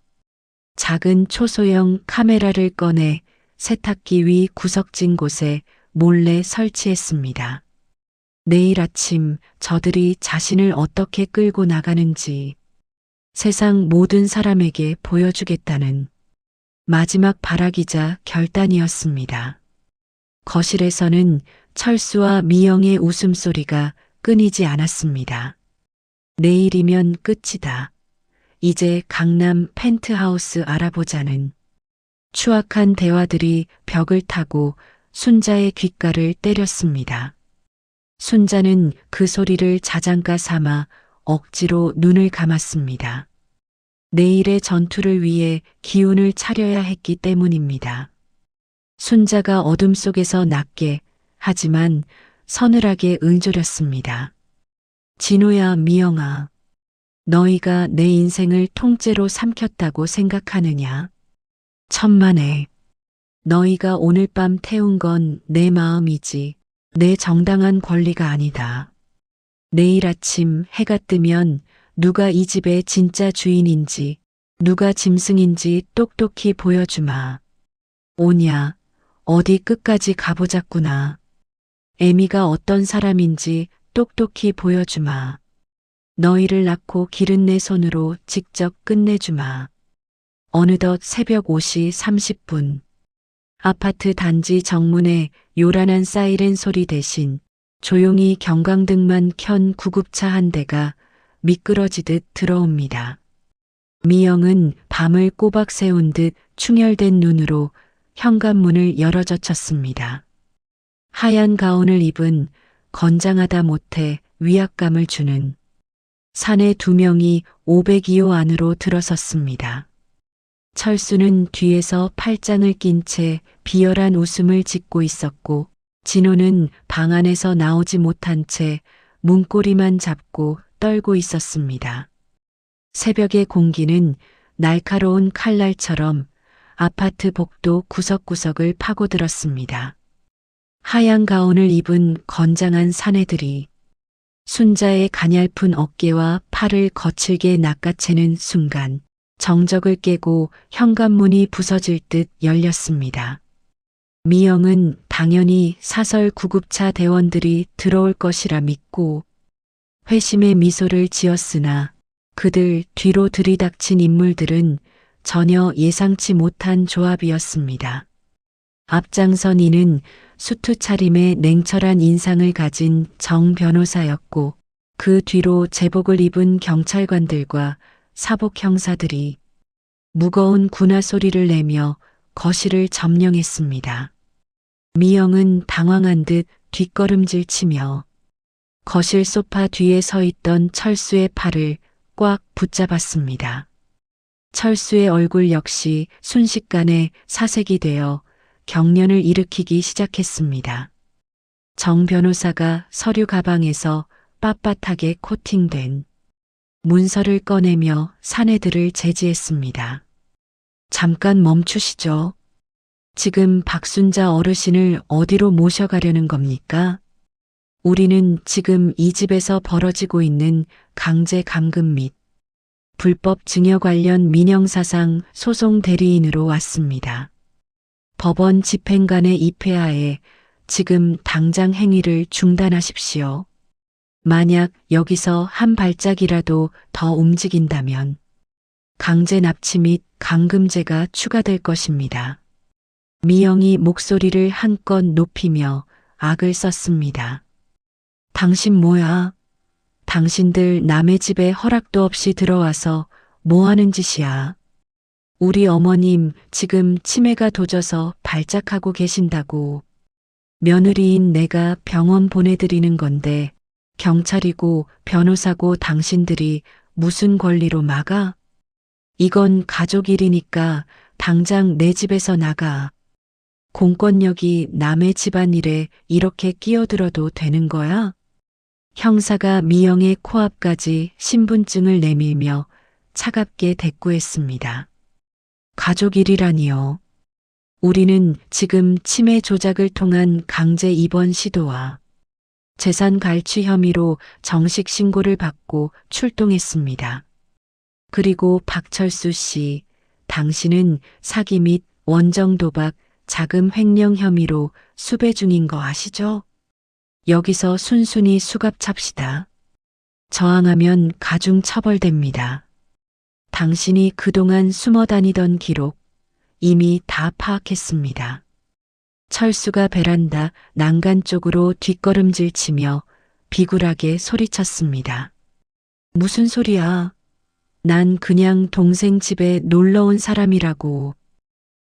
작은 초소형 카메라를 꺼내 세탁기 위 구석진 곳에 몰래 설치했습니다. 내일 아침 저들이 자신을 어떻게 끌고 나가는지 세상 모든 사람에게 보여주겠다는 마지막 발악이자 결단이었습니다. 거실에서는 철수와 미영의 웃음소리가 끊이지 않았습니다. 내일이면 끝이다. 이제 강남 펜트하우스 알아보자는 추악한 대화들이 벽을 타고 순자의 귓가를 때렸습니다. 순자는 그 소리를 자장가 삼아 억지로 눈을 감았습니다. 내일의 전투를 위해 기운을 차려야 했기 때문입니다. 순자가 어둠 속에서 낮게 하지만 서늘하게 응조렸습니다. 진호야, 미영아. 너희가 내 인생을 통째로 삼켰다고 생각하느냐? 천만에. 너희가 오늘 밤 태운 건 내 마음이지 내 정당한 권리가 아니다. 내일 아침 해가 뜨면 누가 이 집의 진짜 주인인지 누가 짐승인지 똑똑히 보여주마. 오냐, 어디 끝까지 가보자꾸나. 애미가 어떤 사람인지 똑똑히 보여주마. 너희를 낳고 기른 내 손으로 직접 끝내주마. 어느덧 새벽 5시 30분. 아파트 단지 정문에 요란한 사이렌 소리 대신 조용히 경광등만 켠 구급차 한 대가 미끄러지듯 들어옵니다. 미영은 밤을 꼬박 세운 듯 충혈된 눈으로 현관문을 열어젖혔습니다. 하얀 가운을 입은 건장하다 못해 위압감을 주는 사내 2명이 502호 안으로 들어섰습니다. 철수는 뒤에서 팔짱을 낀 채 비열한 웃음을 짓고 있었고 진호는 방 안에서 나오지 못한 채 문고리만 잡고 떨고 있었습니다. 새벽의 공기는 날카로운 칼날처럼 아파트 복도 구석구석을 파고들었습니다. 하얀 가운을 입은 건장한 사내들이 순자의 가냘픈 어깨와 팔을 거칠게 낚아채는 순간 정적을 깨고 현관문이 부서질 듯 열렸습니다. 미영은 당연히 사설 구급차 대원들이 들어올 것이라 믿고 회심의 미소를 지었으나 그들 뒤로 들이닥친 인물들은 전혀 예상치 못한 조합이었습니다. 앞장선 이는 수트 차림의 냉철한 인상을 가진 정 변호사였고 그 뒤로 제복을 입은 경찰관들과 사복 형사들이 무거운 군화 소리를 내며 거실을 점령했습니다. 미영은 당황한 듯 뒷걸음질 치며 거실 소파 뒤에 서 있던 철수의 팔을 꽉 붙잡았습니다. 철수의 얼굴 역시 순식간에 사색이 되어 경련을 일으키기 시작했습니다. 정 변호사가 서류 가방에서 빳빳하게 코팅된 문서를 꺼내며 사내들을 제지했습니다. 잠깐 멈추시죠. 지금 박순자 어르신을 어디로 모셔가려는 겁니까? 우리는 지금 이 집에서 벌어지고 있는 강제 감금 및 불법 증여 관련 민형사상 소송 대리인으로 왔습니다. 법원 집행관의 입회하에 지금 당장 행위를 중단하십시오. 만약 여기서 한 발짝이라도 더 움직인다면 강제 납치 및 감금죄가 추가될 것입니다. 미영이 목소리를 한껏 높이며 악을 썼습니다. 당신 뭐야? 당신들 남의 집에 허락도 없이 들어와서 뭐 하는 짓이야? 우리 어머님 지금 치매가 도져서 발작하고 계신다고. 며느리인 내가 병원 보내드리는 건데 경찰이고 변호사고 당신들이 무슨 권리로 막아? 이건 가족 일이니까 당장 내 집에서 나가. 공권력이 남의 집안일에 이렇게 끼어들어도 되는 거야? 형사가 미영의 코앞까지 신분증을 내밀며 차갑게 대꾸했습니다. 가족 일이라니요. 우리는 지금 치매 조작을 통한 강제 입원 시도와 재산 갈취 혐의로 정식 신고를 받고 출동했습니다. 그리고 박철수 씨, 당신은 사기 및 원정 도박, 자금 횡령 혐의로 수배 중인 거 아시죠? 여기서 순순히 수갑 찹시다. 저항하면 가중 처벌됩니다. 당신이 그동안 숨어 다니던 기록 이미 다 파악했습니다. 철수가 베란다 난간 쪽으로 뒷걸음질 치며 비굴하게 소리쳤습니다. 무슨 소리야? 난 그냥 동생 집에 놀러 온 사람이라고.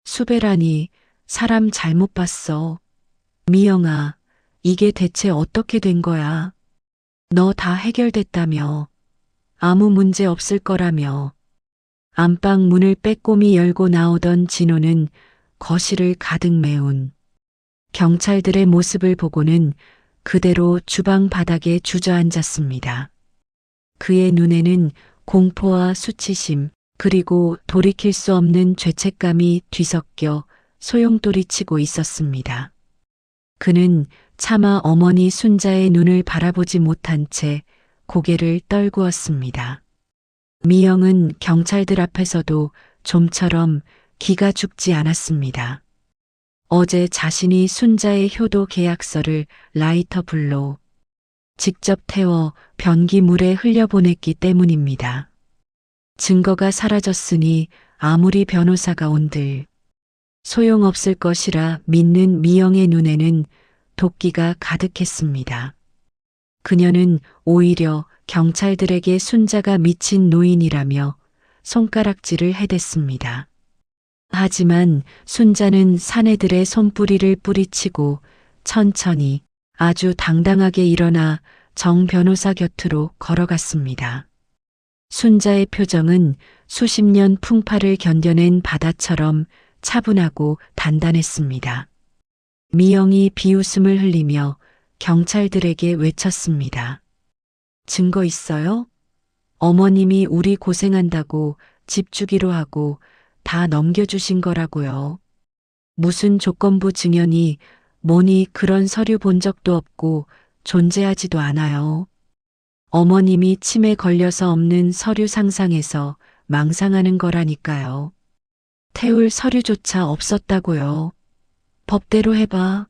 수배라니 사람 잘못 봤어. 미영아, 이게 대체 어떻게 된 거야? 너 다 해결됐다며. 아무 문제 없을 거라며. 안방 문을 빼꼼히 열고 나오던 진호는 거실을 가득 메운 경찰들의 모습을 보고는 그대로 주방 바닥에 주저앉았습니다. 그의 눈에는 공포와 수치심 그리고 돌이킬 수 없는 죄책감이 뒤섞여 소용돌이치고 있었습니다. 그는 차마 어머니 순자의 눈을 바라보지 못한 채 고개를 떨구었습니다. 미영은 경찰들 앞에서도 좀처럼 기가 죽지 않았습니다. 어제 자신이 순자의 효도 계약서를 라이터 불로 직접 태워 변기물에 흘려보냈기 때문입니다. 증거가 사라졌으니 아무리 변호사가 온들 소용없을 것이라 믿는 미영의 눈에는 도끼가 가득했습니다. 그녀는 오히려 경찰들에게 순자가 미친 노인이라며 손가락질을 해댔습니다. 하지만 순자는 사내들의 손뿌리를 뿌리치고 천천히 아주 당당하게 일어나 정 변호사 곁으로 걸어갔습니다. 순자의 표정은 수십 년 풍파를 견뎌낸 바다처럼 차분하고 단단했습니다. 미영이 비웃음을 흘리며 경찰들에게 외쳤습니다. 증거 있어요? 어머님이 우리 고생한다고 집 주기로 하고 다 넘겨주신 거라고요. 무슨 조건부 증여니 뭐니 그런 서류 본 적도 없고 존재하지도 않아요. 어머님이 치매 걸려서 없는 서류 상상해서 망상하는 거라니까요. 태울 서류조차 없었다고요. 법대로 해봐.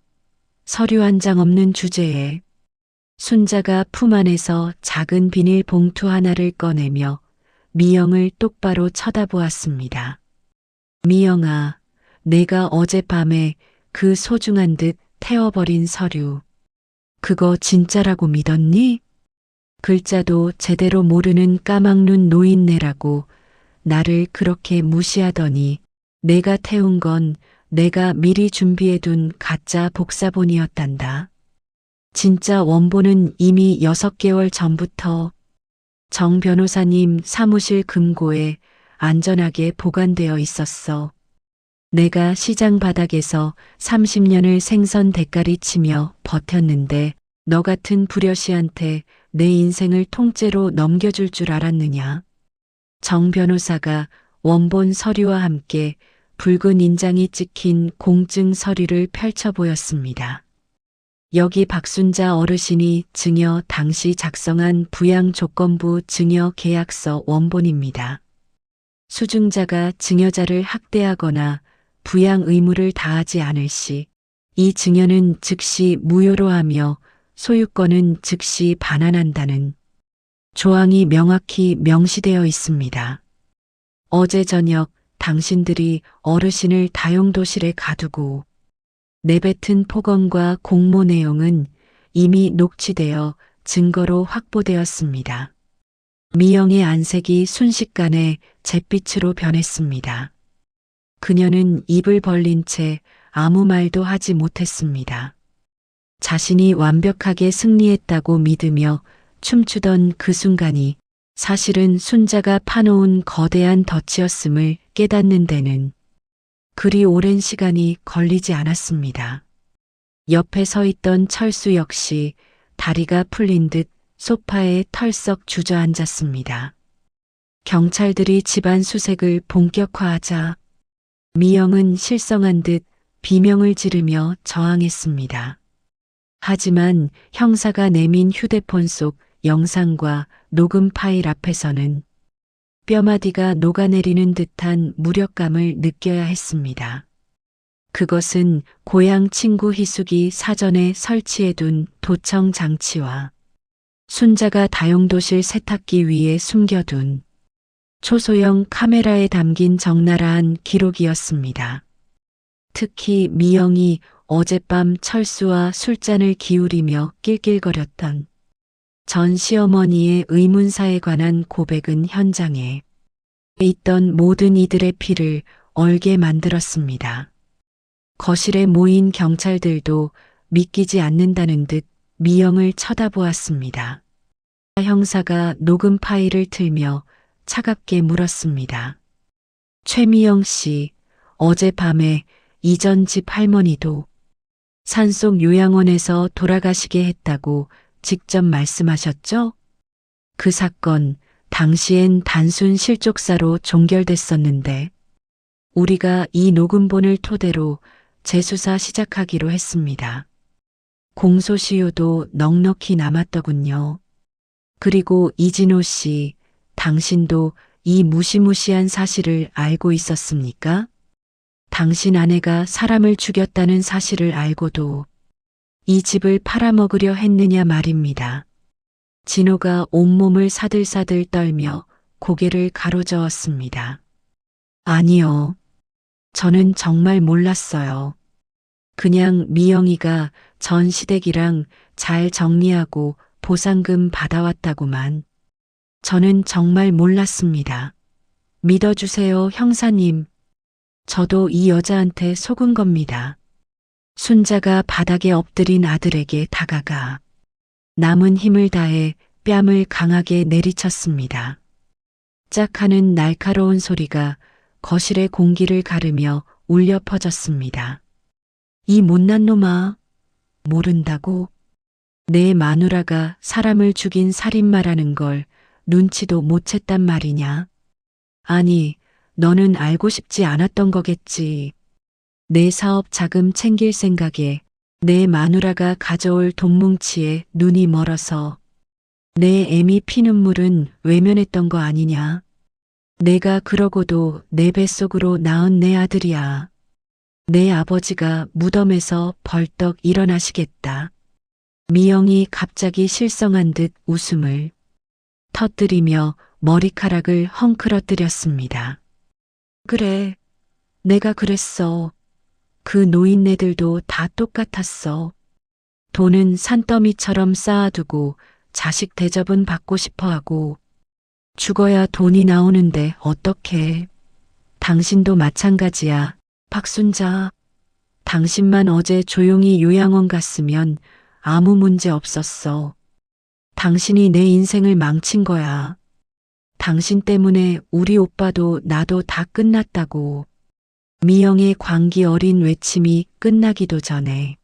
서류 한 장 없는 주제에. 순자가 품 안에서 작은 비닐 봉투 하나를 꺼내며 미영을 똑바로 쳐다보았습니다. 미영아, 내가 어젯밤에 그 소중한 듯 태워버린 서류. 그거 진짜라고 믿었니? 글자도 제대로 모르는 까막눈 노인네라고 나를 그렇게 무시하더니 내가 태운 건 내가 미리 준비해둔 가짜 복사본이었단다. 진짜 원본은 이미 6개월 전부터 정 변호사님 사무실 금고에 안전하게 보관되어 있었어. 내가 시장 바닥에서 30년을 생선 대가리 치며 버텼는데 너 같은 불효시한테 내 인생을 통째로 넘겨줄 줄 알았느냐. 정 변호사가 원본 서류와 함께 붉은 인장이 찍힌 공증 서류를 펼쳐 보였습니다. 여기 박순자 어르신이 증여 당시 작성한 부양조건부 증여 계약서 원본입니다. 수증자가 증여자를 학대하거나 부양 의무를 다하지 않을 시 이 증여는 즉시 무효로 하며 소유권은 즉시 반환한다는 조항이 명확히 명시되어 있습니다. 어제 저녁 당신들이 어르신을 다용도실에 가두고 내뱉은 폭언과 공모 내용은 이미 녹취되어 증거로 확보되었습니다. 미영의 안색이 순식간에 잿빛으로 변했습니다. 그녀는 입을 벌린 채 아무 말도 하지 못했습니다. 자신이 완벽하게 승리했다고 믿으며 춤추던 그 순간이 사실은 순자가 파놓은 거대한 덫이었음을 깨닫는 데는 그리 오랜 시간이 걸리지 않았습니다. 옆에 서 있던 철수 역시 다리가 풀린 듯 소파에 털썩 주저앉았습니다. 경찰들이 집안 수색을 본격화하자 미영은 실성한 듯 비명을 지르며 저항했습니다. 하지만 형사가 내민 휴대폰 속 영상과 녹음 파일 앞에서는 뼈마디가 녹아내리는 듯한 무력감을 느껴야 했습니다. 그것은 고향 친구 희숙이 사전에 설치해둔 도청 장치와 순자가 다용도실 세탁기 위에 숨겨둔 초소형 카메라에 담긴 적나라한 기록이었습니다. 특히 미영이 어젯밤 철수와 술잔을 기울이며 낄낄거렸던 전 시어머니의 의문사에 관한 고백은 현장에 있던 모든 이들의 피를 얼게 만들었습니다. 거실에 모인 경찰들도 믿기지 않는다는 듯 미영을 쳐다보았습니다. 형사가 녹음 파일을 틀며 차갑게 물었습니다. 최미영 씨, 어젯밤에 이전 집 할머니도 산속 요양원에서 돌아가시게 했다고 직접 말씀하셨죠? 그 사건 당시엔 단순 실족사로 종결됐었는데 우리가 이 녹음본을 토대로 재수사 시작하기로 했습니다. 공소시효도 넉넉히 남았더군요. 그리고 이진호 씨, 당신도 이 무시무시한 사실을 알고 있었습니까? 당신 아내가 사람을 죽였다는 사실을 알고도 이 집을 팔아먹으려 했느냐 말입니다. 진호가 온몸을 사들사들 떨며 고개를 가로저었습니다. 아니요. 저는 정말 몰랐어요. 그냥 미영이가 전 시댁이랑 잘 정리하고 보상금 받아왔다고만. 저는 정말 몰랐습니다. 믿어주세요, 형사님. 저도 이 여자한테 속은 겁니다. 순자가 바닥에 엎드린 아들에게 다가가 남은 힘을 다해 뺨을 강하게 내리쳤습니다. 짝 하는 날카로운 소리가 거실의 공기를 가르며 울려 퍼졌습니다. 이 못난 놈아, 모른다고? 내 마누라가 사람을 죽인 살인마라는 걸 눈치도 못 챘단 말이냐? 아니, 너는 알고 싶지 않았던 거겠지. 내 사업 자금 챙길 생각에 내 마누라가 가져올 돈뭉치에 눈이 멀어서 내 애미 피눈물은 외면했던 거 아니냐? 내가 그러고도 내 뱃속으로 낳은 내 아들이야. 내 아버지가 무덤에서 벌떡 일어나시겠다. 미영이 갑자기 실성한 듯 웃음을 터뜨리며 머리카락을 헝클어뜨렸습니다. 그래, 내가 그랬어. 그 노인네들도 다 똑같았어. 돈은 산더미처럼 쌓아두고 자식 대접은 받고 싶어 하고 죽어야 돈이 나오는데 어떡해. 당신도 마찬가지야. 박순자, 당신만 어제 조용히 요양원 갔으면 아무 문제 없었어. 당신이 내 인생을 망친 거야. 당신 때문에 우리 오빠도 나도 다 끝났다고. 미영의 광기 어린 외침이 끝나기도 전에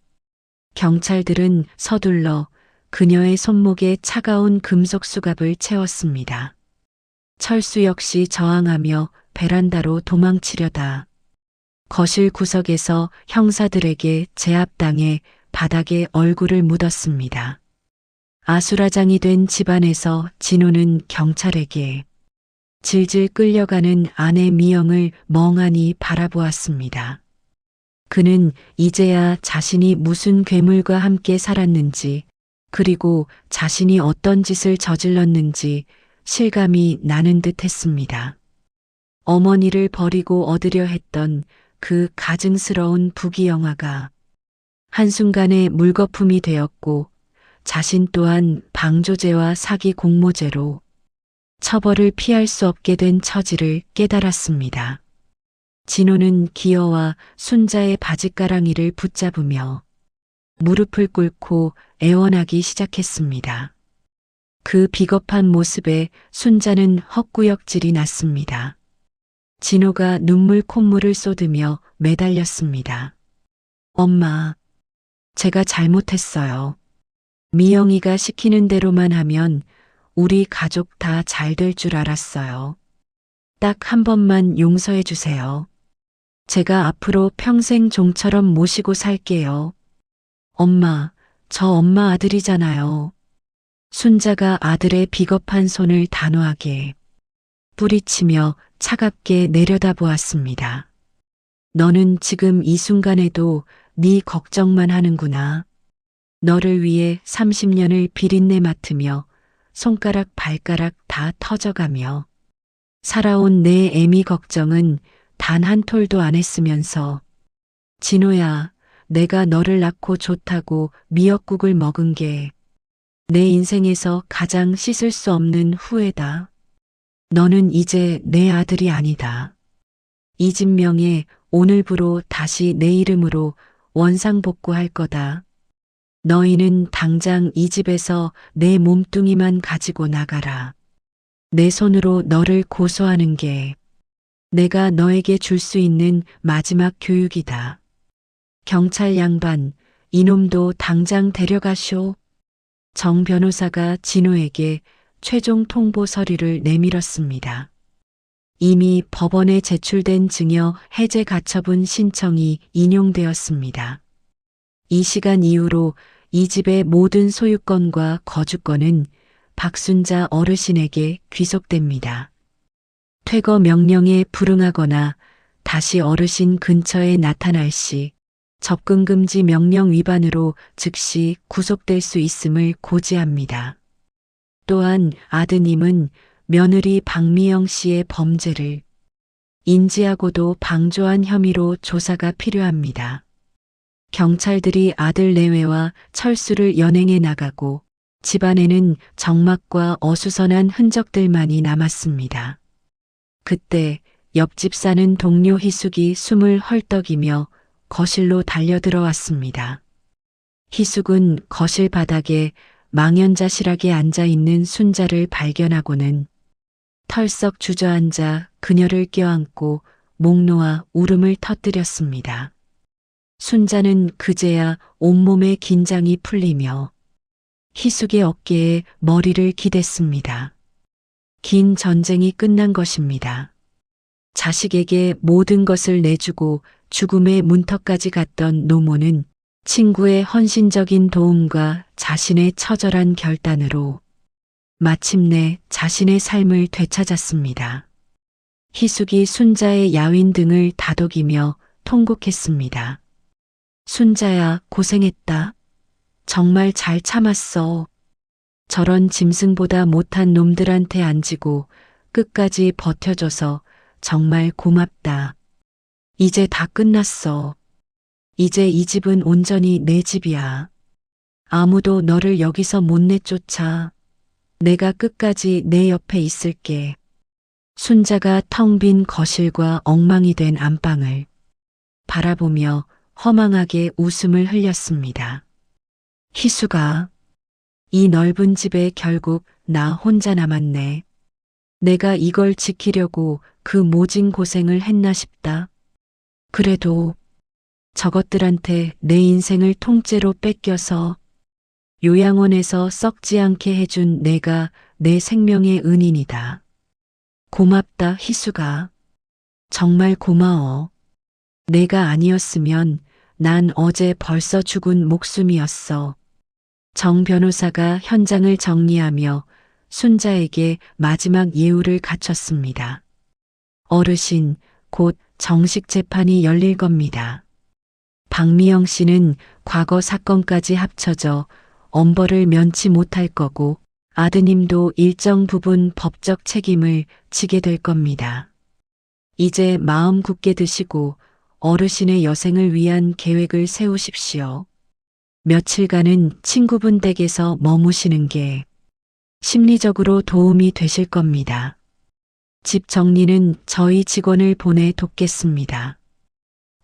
경찰들은 서둘러 그녀의 손목에 차가운 금속 수갑을 채웠습니다. 철수 역시 저항하며 베란다로 도망치려다 거실 구석에서 형사들에게 제압당해 바닥에 얼굴을 묻었습니다. 아수라장이 된 집안에서 진호는 경찰에게 질질 끌려가는 아내 미영을 멍하니 바라보았습니다. 그는 이제야 자신이 무슨 괴물과 함께 살았는지, 그리고 자신이 어떤 짓을 저질렀는지 실감이 나는 듯 했습니다. 어머니를 버리고 얻으려 했던 그 가증스러운 부귀영화가 한순간에 물거품이 되었고 자신 또한 방조제와 사기 공모죄로 처벌을 피할 수 없게 된 처지를 깨달았습니다. 진호는 기어와 순자의 바짓가랑이를 붙잡으며 무릎을 꿇고 애원하기 시작했습니다. 그 비겁한 모습에 순자는 헛구역질이 났습니다. 진호가 눈물 콧물을 쏟으며 매달렸습니다. 엄마, 제가 잘못했어요. 미영이가 시키는 대로만 하면 우리 가족 다 잘 될 줄 알았어요. 딱 한 번만 용서해 주세요. 제가 앞으로 평생 종처럼 모시고 살게요. 엄마, 저 엄마 아들이잖아요. 순자가 아들의 비겁한 손을 단호하게 뿌리치며 차갑게 내려다보았습니다. 너는 지금 이 순간에도 네 걱정만 하는구나. 너를 위해 30년을 비린내 맡으며 손가락 발가락 다 터져가며 살아온 내 애미 걱정은 단 한 톨도 안 했으면서 진호야, 내가 너를 낳고 좋다고 미역국을 먹은 게 내 인생에서 가장 씻을 수 없는 후회다. 너는 이제 내 아들이 아니다. 이 집 명예 오늘부로 다시 내 이름으로 원상복구할 거다. 너희는 당장 이 집에서 내 몸뚱이만 가지고 나가라. 내 손으로 너를 고소하는 게 내가 너에게 줄 수 있는 마지막 교육이다. 경찰 양반, 이놈도 당장 데려가쇼. 정 변호사가 진호에게 최종 통보 서류를 내밀었습니다. 이미 법원에 제출된 증여 해제 가처분 신청이 인용되었습니다. 이 시간 이후로 이 집의 모든 소유권과 거주권은 박순자 어르신에게 귀속됩니다. 퇴거 명령에 불응하거나 다시 어르신 근처에 나타날 시 접근금지 명령 위반으로 즉시 구속될 수 있음을 고지합니다. 또한 아드님은 며느리 박미영 씨의 범죄를 인지하고도 방조한 혐의로 조사가 필요합니다. 경찰들이 아들 내외와 철수를 연행해 나가고 집안에는 적막과 어수선한 흔적들만이 남았습니다. 그때 옆집 사는 동료 희숙이 숨을 헐떡이며 거실로 달려들어왔습니다. 희숙은 거실 바닥에 망연자실하게 앉아있는 순자를 발견하고는 털썩 주저앉아 그녀를 껴안고 목 놓아 울음을 터뜨렸습니다. 순자는 그제야 온몸의 긴장이 풀리며 희숙의 어깨에 머리를 기댔습니다. 긴 전쟁이 끝난 것입니다. 자식에게 모든 것을 내주고 죽음의 문턱까지 갔던 노모는 친구의 헌신적인 도움과 자신의 처절한 결단으로 마침내 자신의 삶을 되찾았습니다. 희숙이 순자의 야윈 등을 다독이며 통곡했습니다. 순자야, 고생했다. 정말 잘 참았어. 저런 짐승보다 못한 놈들한테 안지고 끝까지 버텨줘서 정말 고맙다. 이제 다 끝났어. 이제 이 집은 온전히 내 집이야. 아무도 너를 여기서 못 내쫓아. 내가 끝까지 내 옆에 있을게. 순자가 텅 빈 거실과 엉망이 된 안방을 바라보며 허망하게 웃음을 흘렸습니다. 희수가, 이 넓은 집에 결국 나 혼자 남았네. 내가 이걸 지키려고 그 모진 고생을 했나 싶다. 그래도 저것들한테 내 인생을 통째로 뺏겨서 요양원에서 썩지 않게 해준 내가 내 생명의 은인이다. 고맙다, 희수가. 정말 고마워. 내가 아니었으면 난 어제 벌써 죽은 목숨이었어. 정 변호사가 현장을 정리하며 순자에게 마지막 예우를 갖췄습니다. 어르신, 곧 정식 재판이 열릴 겁니다. 박미영 씨는 과거 사건까지 합쳐져 엄벌을 면치 못할 거고 아드님도 일정 부분 법적 책임을 지게 될 겁니다. 이제 마음 굳게 드시고 어르신의 여생을 위한 계획을 세우십시오. 며칠간은 친구분 댁에서 머무시는 게 심리적으로 도움이 되실 겁니다. 집 정리는 저희 직원을 보내 돕겠습니다.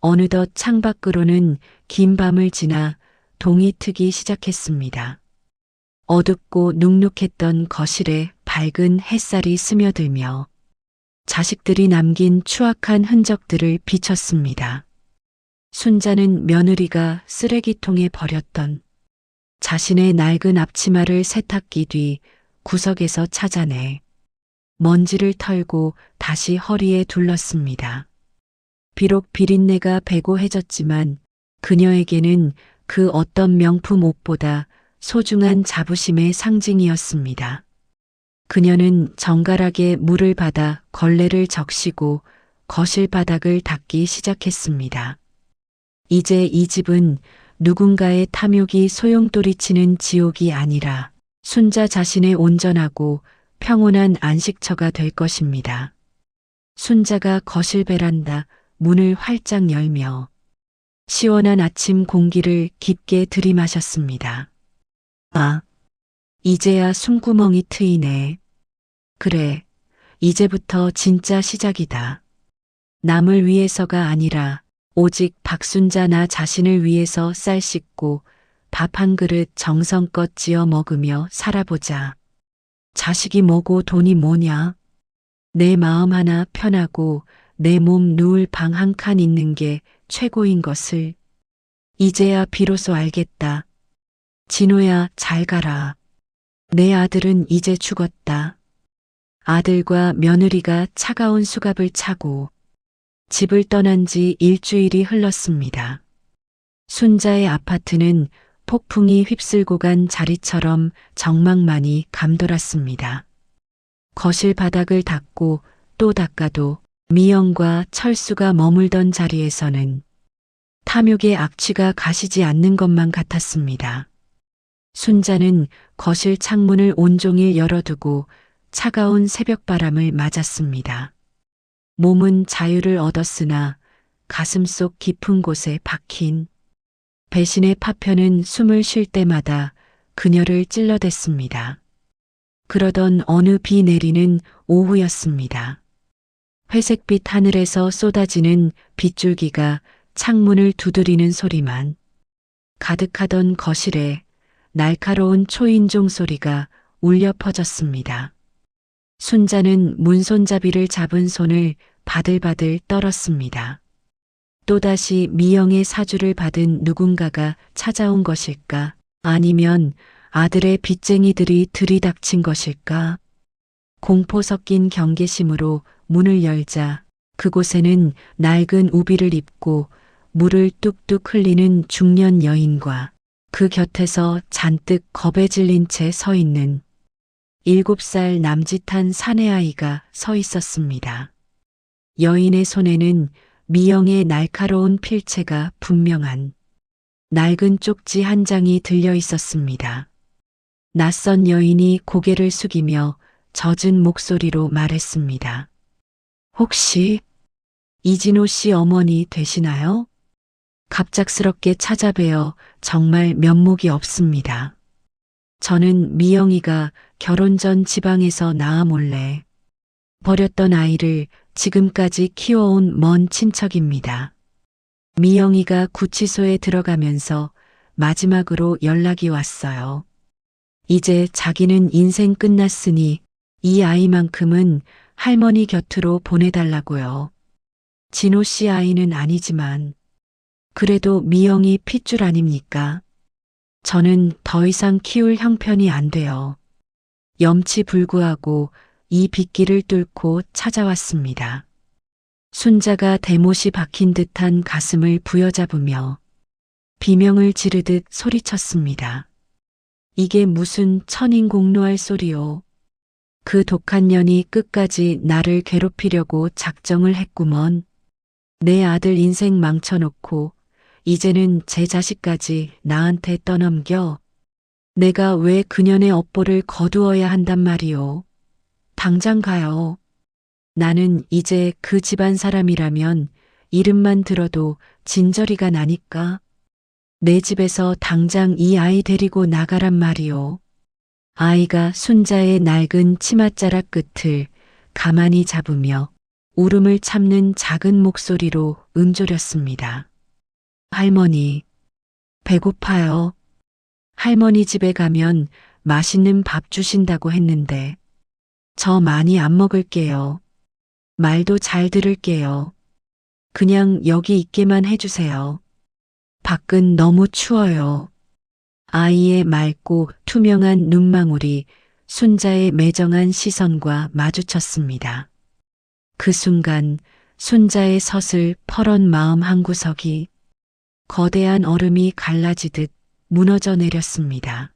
어느덧 창밖으로는 긴 밤을 지나 동이 트기 시작했습니다. 어둡고 눅눅했던 거실에 밝은 햇살이 스며들며 자식들이 남긴 추악한 흔적들을 비췄습니다. 순자는 며느리가 쓰레기통에 버렸던 자신의 낡은 앞치마를 세탁기 뒤 구석에서 찾아내 먼지를 털고 다시 허리에 둘렀습니다. 비록 비린내가 배고해졌지만 그녀에게는 그 어떤 명품 옷보다 소중한 자부심의 상징이었습니다. 그녀는 정갈하게 물을 받아 걸레를 적시고 거실 바닥을 닦기 시작했습니다. 이제 이 집은 누군가의 탐욕이 소용돌이치는 지옥이 아니라 순자 자신의 온전하고 평온한 안식처가 될 것입니다. 순자가 거실 베란다 문을 활짝 열며 시원한 아침 공기를 깊게 들이마셨습니다. 아, 이제야 숨구멍이 트이네. 그래, 이제부터 진짜 시작이다. 남을 위해서가 아니라 오직 박순자 나 자신을 위해서 쌀 씻고 밥 한 그릇 정성껏 지어 먹으며 살아보자. 자식이 뭐고 돈이 뭐냐? 내 마음 하나 편하고 내 몸 누울 방 한 칸 있는 게 최고인 것을 이제야 비로소 알겠다. 진호야, 잘 가라. 내 아들은 이제 죽었다. 아들과 며느리가 차가운 수갑을 차고 집을 떠난 지 일주일이 흘렀습니다. 순자의 아파트는 폭풍이 휩쓸고 간 자리처럼 정막만이 감돌았습니다. 거실 바닥을 닦고 또 닦아도 미영과 철수가 머물던 자리에서는 탐욕의 악취가 가시지 않는 것만 같았습니다. 순자는 거실 창문을 온종일 열어두고 차가운 새벽바람을 맞았습니다. 몸은 자유를 얻었으나 가슴속 깊은 곳에 박힌 배신의 파편은 숨을 쉴 때마다 그녀를 찔러댔습니다. 그러던 어느 비 내리는 오후였습니다. 회색빛 하늘에서 쏟아지는 빗줄기가 창문을 두드리는 소리만 가득하던 거실에 날카로운 초인종 소리가 울려 퍼졌습니다. 순자는 문손잡이를 잡은 손을 바들바들 떨었습니다. 또다시 미영의 사주를 받은 누군가가 찾아온 것일까? 아니면 아들의 빚쟁이들이 들이닥친 것일까? 공포 섞인 경계심으로 문을 열자 그곳에는 낡은 우비를 입고 물을 뚝뚝 흘리는 중년 여인과 그 곁에서 잔뜩 겁에 질린 채 서 있는 7살 남짓한 사내아이가 서 있었습니다. 여인의 손에는 미영의 날카로운 필체가 분명한 낡은 쪽지 한 장이 들려 있었습니다. 낯선 여인이 고개를 숙이며 젖은 목소리로 말했습니다. 혹시 이진호 씨 어머니 되시나요? 갑작스럽게 찾아뵈어 정말 면목이 없습니다. 저는 미영이가 결혼 전 지방에서 낳아 몰래 버렸던 아이를 지금까지 키워온 먼 친척입니다. 미영이가 구치소에 들어가면서 마지막으로 연락이 왔어요. 이제 자기는 인생 끝났으니 이 아이만큼은 할머니 곁으로 보내달라고요. 진호 씨 아이는 아니지만 그래도 미영이 핏줄 아닙니까? 저는 더 이상 키울 형편이 안 돼요. 염치불구하고 이 빗길을 뚫고 찾아왔습니다. 순자가 대못이 박힌 듯한 가슴을 부여잡으며 비명을 지르듯 소리쳤습니다. 이게 무슨 천인공노할 소리요. 그 독한 년이 끝까지 나를 괴롭히려고 작정을 했구먼. 내 아들 인생 망쳐놓고 이제는 제 자식까지 나한테 떠넘겨. 내가 왜 그년의 업보를 거두어야 한단 말이오. 당장 가요. 나는 이제 그 집안 사람이라면 이름만 들어도 진저리가 나니까. 내 집에서 당장 이 아이 데리고 나가란 말이오. 아이가 순자의 낡은 치맛자락 끝을 가만히 잡으며 울음을 참는 작은 목소리로 음조렸습니다. 할머니, 배고파요. 할머니 집에 가면 맛있는 밥 주신다고 했는데 저 많이 안 먹을게요. 말도 잘 들을게요. 그냥 여기 있게만 해주세요. 밖은 너무 추워요. 아이의 맑고 투명한 눈망울이 순자의 매정한 시선과 마주쳤습니다. 그 순간 순자의 서슬 퍼런 마음 한구석이 거대한 얼음이 갈라지듯 무너져 내렸습니다.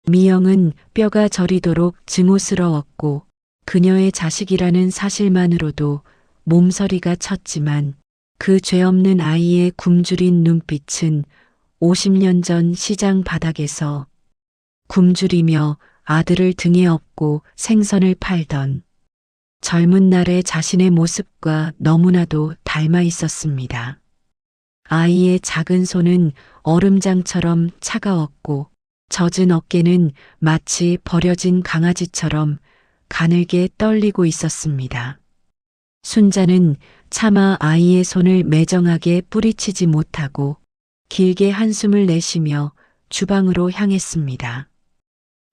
미영은 뼈가 저리도록 증오스러웠고 그녀의 자식이라는 사실만으로도 몸서리가 쳤지만 그 죄 없는 아이의 굶주린 눈빛은 50년 전 시장 바닥에서 굶주리며 아들을 등에 업고 생선을 팔던 젊은 날의 자신의 모습과 너무나도 닮아 있었습니다. 아이의 작은 손은 얼음장처럼 차가웠고 젖은 어깨는 마치 버려진 강아지처럼 가늘게 떨리고 있었습니다. 순자는 차마 아이의 손을 매정하게 뿌리치지 못하고 길게 한숨을 내쉬며 주방으로 향했습니다.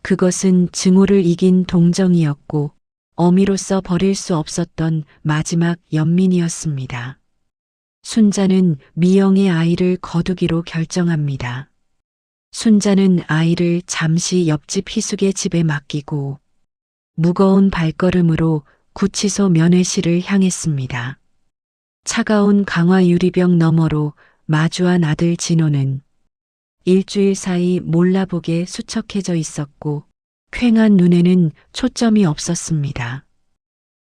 그것은 증오를 이긴 동정이었고 어미로서 버릴 수 없었던 마지막 연민이었습니다. 순자는 미영의 아이를 거두기로 결정합니다. 순자는 아이를 잠시 옆집 희숙의 집에 맡기고 무거운 발걸음으로 구치소 면회실을 향했습니다. 차가운 강화 유리병 너머로 마주한 아들 진호는 일주일 사이 몰라보게 수척해져 있었고 퀭한 눈에는 초점이 없었습니다.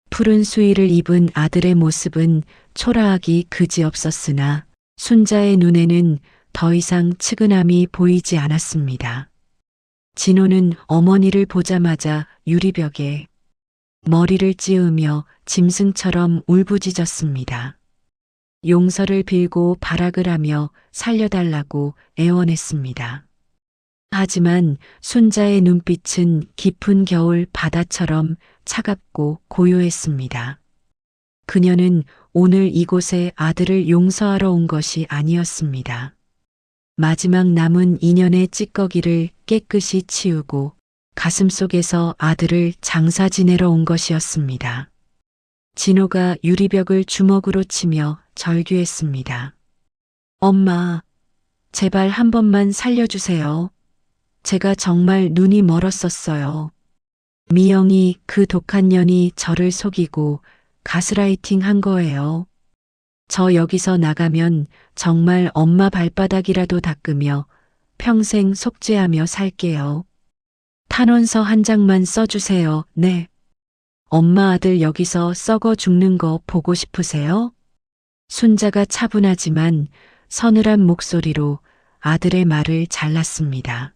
푸른 수의를 입은 아들의 모습은 초라하기 그지없었으나 순자의 눈에는 더 이상 측은함이 보이지 않았습니다. 진호는 어머니를 보자마자 유리벽에 머리를 찌우며 짐승처럼 울부짖었습니다. 용서를 빌고 발악을 하며 살려달라고 애원했습니다. 하지만 순자의 눈빛은 깊은 겨울 바다처럼 차갑고 고요했습니다. 그녀는 오늘 이곳에 아들을 용서하러 온 것이 아니었습니다. 마지막 남은 인연의 찌꺼기를 깨끗이 치우고 가슴속에서 아들을 장사 지내러 온 것이었습니다. 진호가 유리벽을 주먹으로 치며 절규했습니다. 엄마, 제발 한 번만 살려주세요. 제가 정말 눈이 멀었었어요. 미영이 그 독한 년이 저를 속이고 가스라이팅 한 거예요. 저 여기서 나가면 정말 엄마 발바닥이라도 닦으며 평생 속죄하며 살게요. 탄원서 한 장만 써주세요. 네. 엄마 아들 여기서 썩어 죽는 거 보고 싶으세요? 순자가 차분하지만 서늘한 목소리로 아들의 말을 잘랐습니다.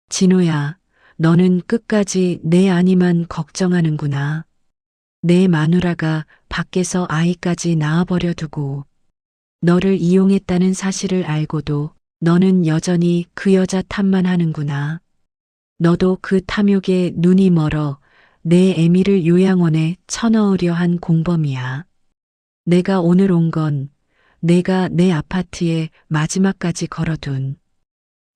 진호야, 너는 끝까지 내 아니만 걱정하는구나. 내 마누라가 밖에서 아이까지 낳아버려 두고 너를 이용했다는 사실을 알고도 너는 여전히 그 여자 탓만 하는구나. 너도 그 탐욕에 눈이 멀어 내 애미를 요양원에 쳐넣으려 한 공범이야. 내가 오늘 온 건 내가 내 아파트에 마지막까지 걸어둔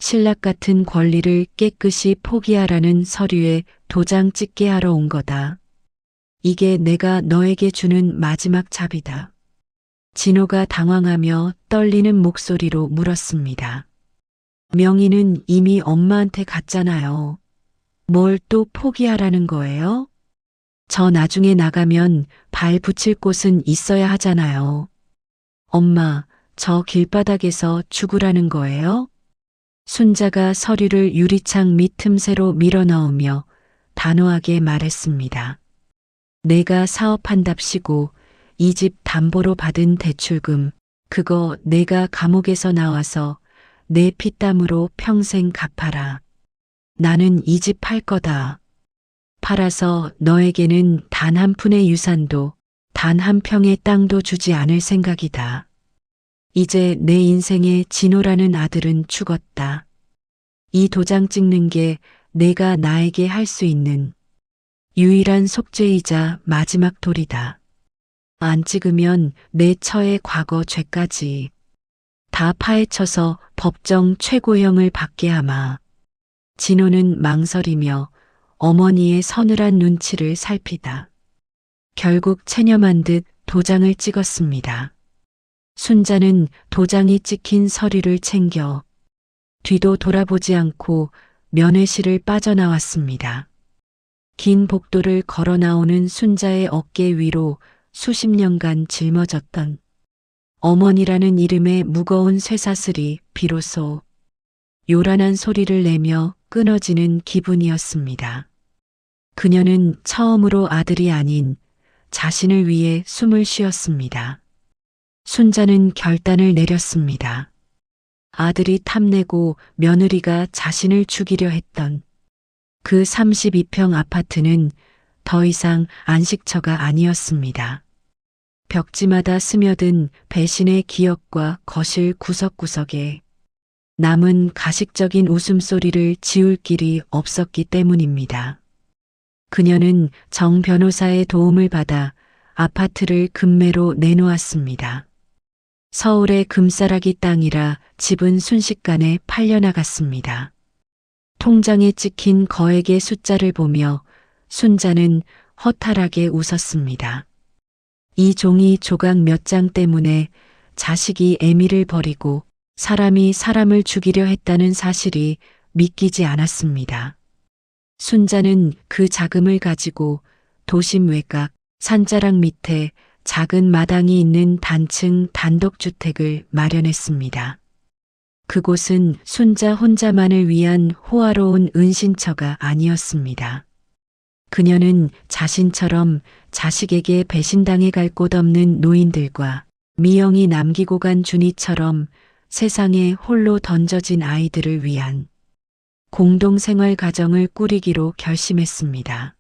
신락 같은 권리를 깨끗이 포기하라는 서류에 도장 찍게 하러 온 거다. 이게 내가 너에게 주는 마지막 잡이다. 진호가 당황하며 떨리는 목소리로 물었습니다. 명의는 이미 엄마한테 갔잖아요. 뭘 또 포기하라는 거예요? 저 나중에 나가면 발 붙일 곳은 있어야 하잖아요. 엄마, 저 길바닥에서 죽으라는 거예요? 순자가 서류를 유리창 밑 틈새로 밀어넣으며 단호하게 말했습니다. 내가 사업한답시고 이 집 담보로 받은 대출금, 그거 내가 감옥에서 나와서 내 피땀으로 평생 갚아라. 나는 이 집 팔 거다. 팔아서 너에게는 단 한 푼의 유산도 단 한 평의 땅도 주지 않을 생각이다. 이제 내 인생의 진호라는 아들은 죽었다. 이 도장 찍는 게 내가 나에게 할 수 있는 유일한 속죄이자 마지막 도리다. 안 찍으면 내 처의 과거 죄까지 다 파헤쳐서 법정 최고형을 받게 하마. 진호는 망설이며 어머니의 서늘한 눈치를 살피다 결국 체념한 듯 도장을 찍었습니다. 순자는 도장이 찍힌 서류를 챙겨 뒤도 돌아보지 않고 면회실을 빠져나왔습니다. 긴 복도를 걸어 나오는 순자의 어깨 위로 수십 년간 짊어졌던 어머니라는 이름의 무거운 쇠사슬이 비로소 요란한 소리를 내며 끊어지는 기분이었습니다. 그녀는 처음으로 아들이 아닌 자신을 위해 숨을 쉬었습니다. 순자는 결단을 내렸습니다. 아들이 탐내고 며느리가 자신을 죽이려 했던 그 32평 아파트는 더 이상 안식처가 아니었습니다. 벽지마다 스며든 배신의 기억과 거실 구석구석에 남은 가식적인 웃음소리를 지울 길이 없었기 때문입니다. 그녀는 정 변호사의 도움을 받아 아파트를 금매로 내놓았습니다. 서울의 금싸라기 땅이라 집은 순식간에 팔려나갔습니다. 통장에 찍힌 거액의 숫자를 보며 순자는 허탈하게 웃었습니다. 이 종이 조각 몇 장 때문에 자식이 애미를 버리고 사람이 사람을 죽이려 했다는 사실이 믿기지 않았습니다. 순자는 그 자금을 가지고 도심 외곽 산자락 밑에 작은 마당이 있는 단층 단독주택을 마련했습니다. 그곳은 순자 혼자만을 위한 호화로운 은신처가 아니었습니다. 그녀는 자신처럼 자식에게 배신당해 갈 곳 없는 노인들과 미영이 남기고 간 준이처럼 세상에 홀로 던져진 아이들을 위한 공동생활 가정을 꾸리기로 결심했습니다.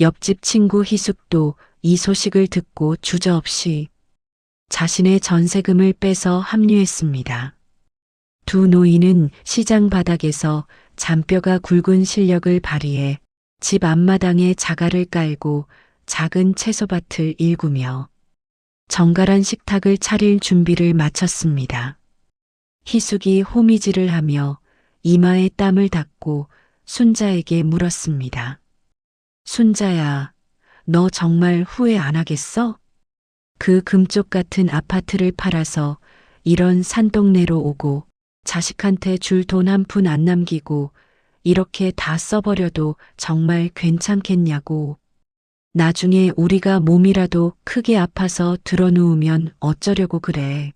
옆집 친구 희숙도 이 소식을 듣고 주저없이 자신의 전세금을 빼서 합류했습니다. 두 노인은 시장 바닥에서 잔뼈가 굵은 실력을 발휘해 집 앞마당에 자갈을 깔고 작은 채소밭을 일구며 정갈한 식탁을 차릴 준비를 마쳤습니다. 희숙이 호미질을 하며 이마에 땀을 닦고 순자에게 물었습니다. 순자야, 너 정말 후회 안 하겠어? 그 금쪽 같은 아파트를 팔아서 이런 산동네로 오고 자식한테 줄 돈 한 푼 안 남기고 이렇게 다 써버려도 정말 괜찮겠냐고. 나중에 우리가 몸이라도 크게 아파서 드러누우면 어쩌려고 그래.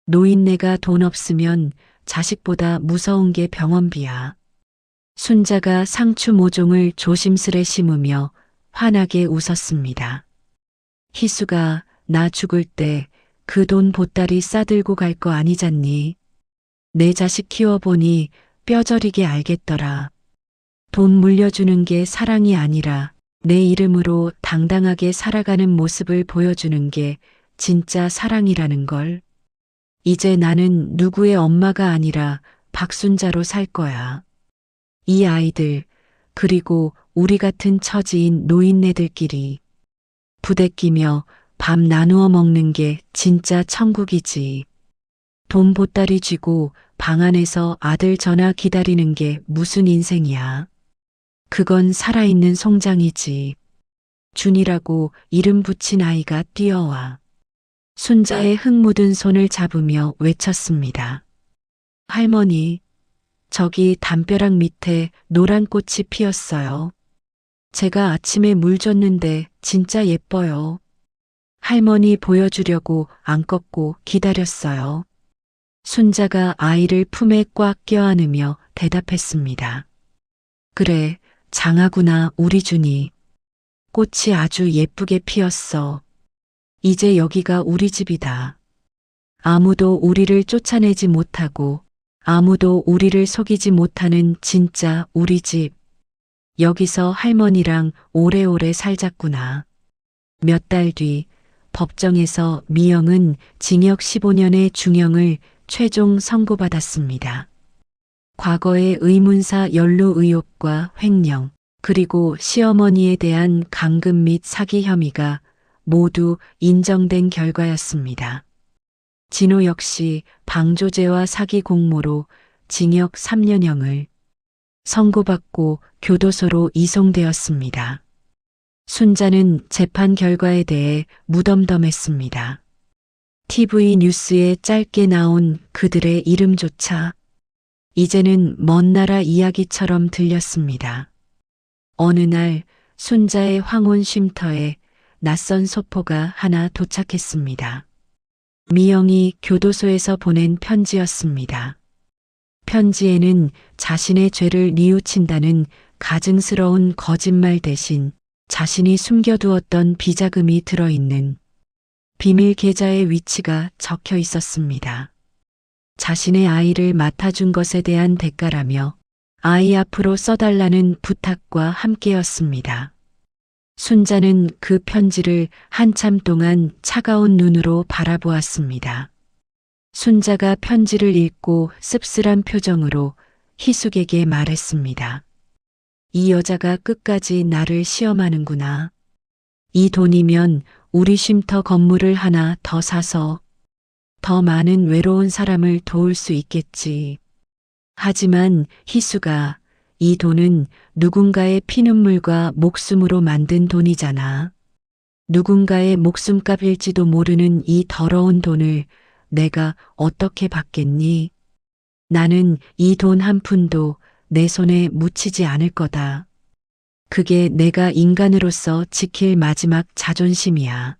노인네가 돈 없으면 자식보다 무서운 게 병원비야. 순자가 상추 모종을 조심스레 심으며 환하게 웃었습니다. 희수가 나 죽을 때 그 돈 보따리 싸들고 갈 거 아니잖니. 내 자식 키워보니 뼈저리게 알겠더라. 돈 물려주는 게 사랑이 아니라 내 이름으로 당당하게 살아가는 모습을 보여주는 게 진짜 사랑이라는 걸. 이제 나는 누구의 엄마가 아니라 박순자로 살 거야. 이 아이들, 그리고 우리 같은 처지인 노인네들끼리 부대끼며 밥 나누어 먹는 게 진짜 천국이지. 돈 보따리 쥐고 방 안에서 아들 전화 기다리는 게 무슨 인생이야. 그건 살아있는 송장이지. 준이라고 이름 붙인 아이가 뛰어와 순자의 흙 묻은 손을 잡으며 외쳤습니다. 할머니, 저기 담벼락 밑에 노란 꽃이 피었어요. 제가 아침에 물 줬는데 진짜 예뻐요. 할머니 보여주려고 안 꺾고 기다렸어요. 순자가 아이를 품에 꽉 껴안으며 대답했습니다. 그래, 장하구나 우리 준이. 꽃이 아주 예쁘게 피었어. 이제 여기가 우리 집이다. 아무도 우리를 쫓아내지 못하고 아무도 우리를 속이지 못하는 진짜 우리 집. 여기서 할머니랑 오래오래 살자꾸나. 몇 달 뒤 법정에서 미영은 징역 15년의 중형을 최종 선고받았습니다. 과거의 의문사 연루 의혹과 횡령, 그리고 시어머니에 대한 감금 및 사기 혐의가 모두 인정된 결과였습니다. 진호 역시 방조제와 사기 공모로 징역 3년형을 선고받고 교도소로 이송되었습니다. 순자는 재판 결과에 대해 무덤덤했습니다. TV 뉴스에 짧게 나온 그들의 이름조차 이제는 먼 나라 이야기처럼 들렸습니다. 어느 날 순자의 황혼 쉼터에 낯선 소포가 하나 도착했습니다. 미영이 교도소에서 보낸 편지였습니다. 편지에는 자신의 죄를 뉘우친다는 가증스러운 거짓말 대신 자신이 숨겨두었던 비자금이 들어있는 비밀 계좌의 위치가 적혀 있었습니다. 자신의 아이를 맡아준 것에 대한 대가라며 아이 앞으로 써달라는 부탁과 함께였습니다. 순자는 그 편지를 한참 동안 차가운 눈으로 바라보았습니다. 순자가 편지를 읽고 씁쓸한 표정으로 희숙에게 말했습니다. 이 여자가 끝까지 나를 시험하는구나. 이 돈이면 우리 쉼터 건물을 하나 더 사서 더 많은 외로운 사람을 도울 수 있겠지. 하지만 희수가 이 돈은 누군가의 피눈물과 목숨으로 만든 돈이잖아. 누군가의 목숨값일지도 모르는 이 더러운 돈을 내가 어떻게 받겠니? 나는 이 돈 한 푼도 내 손에 묻히지 않을 거다. 그게 내가 인간으로서 지킬 마지막 자존심이야.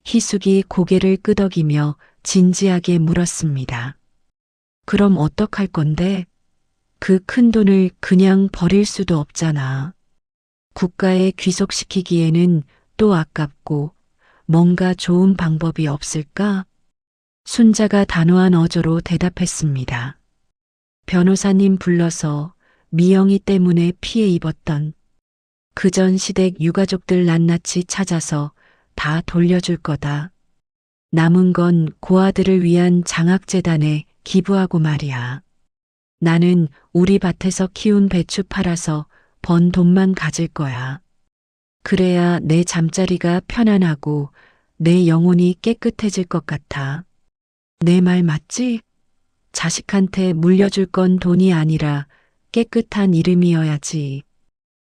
희숙이 고개를 끄덕이며 진지하게 물었습니다. 그럼 어떡할 건데? 그 큰 돈을 그냥 버릴 수도 없잖아. 국가에 귀속시키기에는 또 아깝고 뭔가 좋은 방법이 없을까? 순자가 단호한 어조로 대답했습니다. 변호사님 불러서 미영이 때문에 피해 입었던 그전 시댁 유가족들 낱낱이 찾아서 다 돌려줄 거다. 남은 건 고아들을 위한 장학재단에 기부하고 말이야. 나는 우리 밭에서 키운 배추 팔아서 번 돈만 가질 거야. 그래야 내 잠자리가 편안하고 내 영혼이 깨끗해질 것 같아. 내 말 맞지? 자식한테 물려줄 건 돈이 아니라 깨끗한 이름이어야지.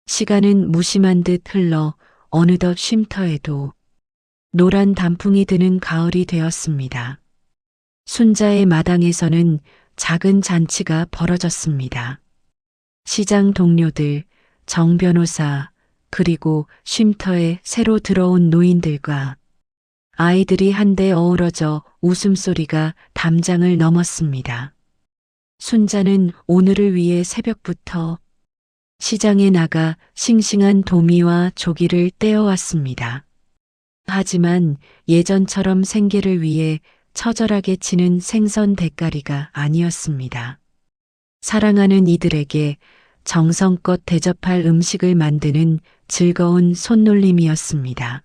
시간은 무심한 듯 흘러 어느덧 쉼터에도 노란 단풍이 드는 가을이 되었습니다. 순자의 마당에서는 작은 잔치가 벌어졌습니다. 시장 동료들, 정 변호사, 그리고 쉼터에 새로 들어온 노인들과 아이들이 한데 어우러져 웃음소리가 담장을 넘었습니다. 순자는 오늘을 위해 새벽부터 시장에 나가 싱싱한 도미와 조기를 떼어왔습니다. 하지만 예전처럼 생계를 위해 처절하게 치는 생선 대가리가 아니었습니다. 사랑하는 이들에게 정성껏 대접할 음식을 만드는 즐거운 손놀림이었습니다.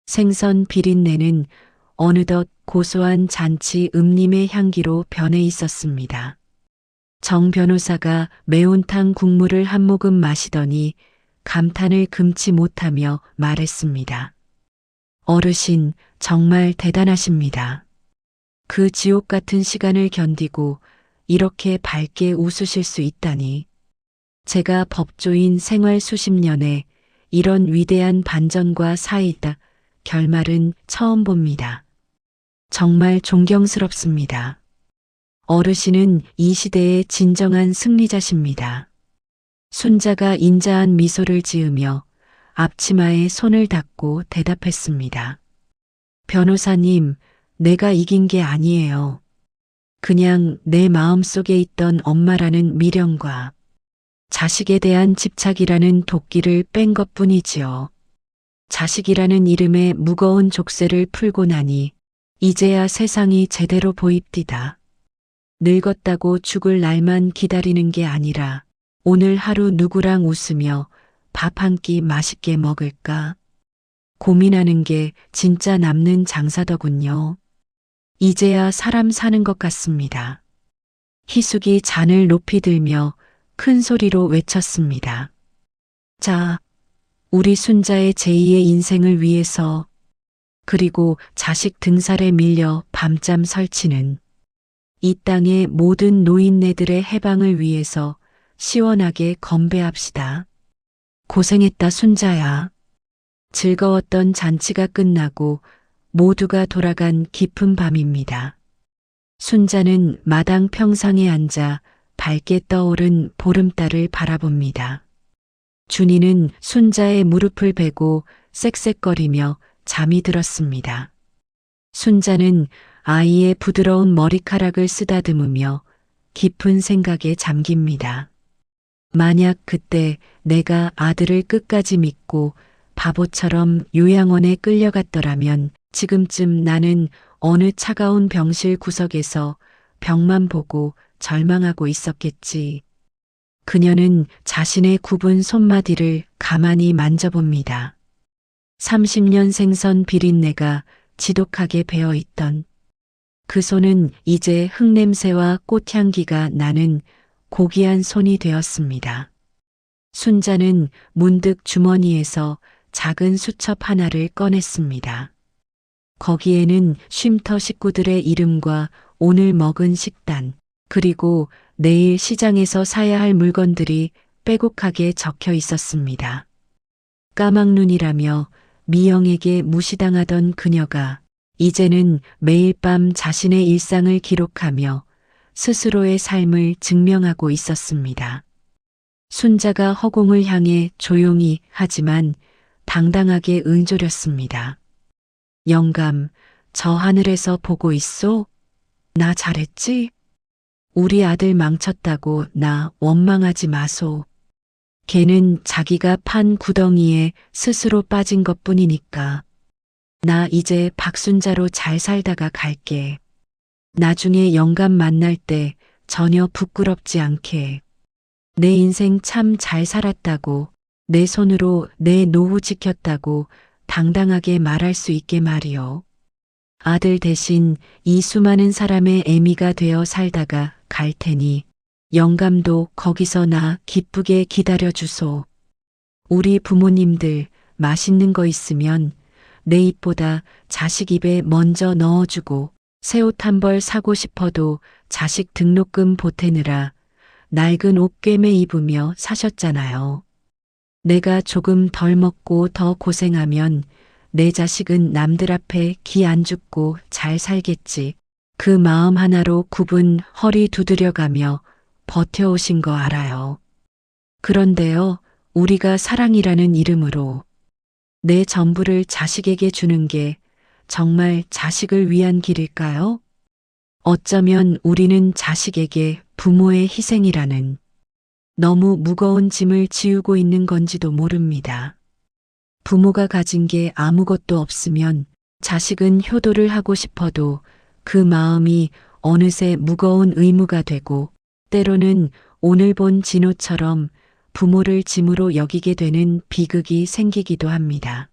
생선 비린내는 어느덧 고소한 잔치 음림의 향기로 변해 있었습니다. 정 변호사가 매운탕 국물을 한 모금 마시더니 감탄을 금치 못하며 말했습니다. 어르신, 정말 대단하십니다. 그 지옥 같은 시간을 견디고 이렇게 밝게 웃으실 수 있다니. 제가 법조인 생활 수십 년에 이런 위대한 반전과 사이다 결말은 처음 봅니다. 정말 존경스럽습니다. 어르신은 이 시대의 진정한 승리자십니다. 순자가 인자한 미소를 지으며 앞치마에 손을 닦고 대답했습니다. 변호사님, 내가 이긴 게 아니에요. 그냥 내 마음속에 있던 엄마라는 미련과 자식에 대한 집착이라는 도끼를 뺀 것뿐이지요. 자식이라는 이름의 무거운 족쇄를 풀고 나니 이제야 세상이 제대로 보입디다. 늙었다고 죽을 날만 기다리는 게 아니라 오늘 하루 누구랑 웃으며 밥 한 끼 맛있게 먹을까 고민하는 게 진짜 남는 장사더군요. 이제야 사람 사는 것 같습니다. 희숙이 잔을 높이 들며 큰 소리로 외쳤습니다. 자, 우리 순자의 제2의 인생을 위해서 그리고 자식 등살에 밀려 밤잠 설치는 이 땅의 모든 노인네들의 해방을 위해서 시원하게 건배합시다. 고생했다 순자야. 즐거웠던 잔치가 끝나고 모두가 돌아간 깊은 밤입니다. 순자는 마당 평상에 앉아 밝게 떠오른 보름달을 바라봅니다. 준이는 순자의 무릎을 베고 쌕쌕거리며 잠이 들었습니다. 순자는 아이의 부드러운 머리카락을 쓰다듬으며 깊은 생각에 잠깁니다. 만약 그때 내가 아들을 끝까지 믿고 바보처럼 요양원에 끌려갔더라면 지금쯤 나는 어느 차가운 병실 구석에서 벽만 보고 절망하고 있었겠지. 그녀는 자신의 굽은 손마디를 가만히 만져봅니다. 30년 생선 비린내가 지독하게 배어있던 그 손은 이제 흙냄새와 꽃향기가 나는 고귀한 손이 되었습니다. 순자는 문득 주머니에서 작은 수첩 하나를 꺼냈습니다. 거기에는 쉼터 식구들의 이름과 오늘 먹은 식단, 그리고 내일 시장에서 사야 할 물건들이 빼곡하게 적혀 있었습니다. 까막눈이라며 미영에게 무시당하던 그녀가 이제는 매일 밤 자신의 일상을 기록하며 스스로의 삶을 증명하고 있었습니다. 순자가 허공을 향해 조용히 하지만 당당하게 응조렸습니다. 영감, 저 하늘에서 보고 있소? 나 잘했지? 우리 아들 망쳤다고 나 원망하지 마소. 걔는 자기가 판 구덩이에 스스로 빠진 것뿐이니까. 나 이제 박순자로 잘 살다가 갈게. 나중에 영감 만날 때 전혀 부끄럽지 않게. 내 인생 참 잘 살았다고, 내 손으로 내 노후 지켰다고 당당하게 말할 수 있게 말이요. 아들 대신 이 수많은 사람의 애미가 되어 살다가 갈 테니 영감도 거기서 나 기쁘게 기다려주소. 우리 부모님들 맛있는 거 있으면 내 입보다 자식 입에 먼저 넣어주고 새 옷 한 벌 사고 싶어도 자식 등록금 보태느라 낡은 옷 꿰매 입으며 사셨잖아요. 내가 조금 덜 먹고 더 고생하면 내 자식은 남들 앞에 기 안 죽고 잘 살겠지. 그 마음 하나로 굽은 허리 두드려가며 버텨오신 거 알아요. 그런데요, 우리가 사랑이라는 이름으로 내 전부를 자식에게 주는 게 정말 자식을 위한 길일까요? 어쩌면 우리는 자식에게 부모의 희생이라는 너무 무거운 짐을 지우고 있는 건지도 모릅니다. 부모가 가진 게 아무것도 없으면 자식은 효도를 하고 싶어도 그 마음이 어느새 무거운 의무가 되고 때로는 오늘 본 진호처럼 부모를 짐으로 여기게 되는 비극이 생기기도 합니다.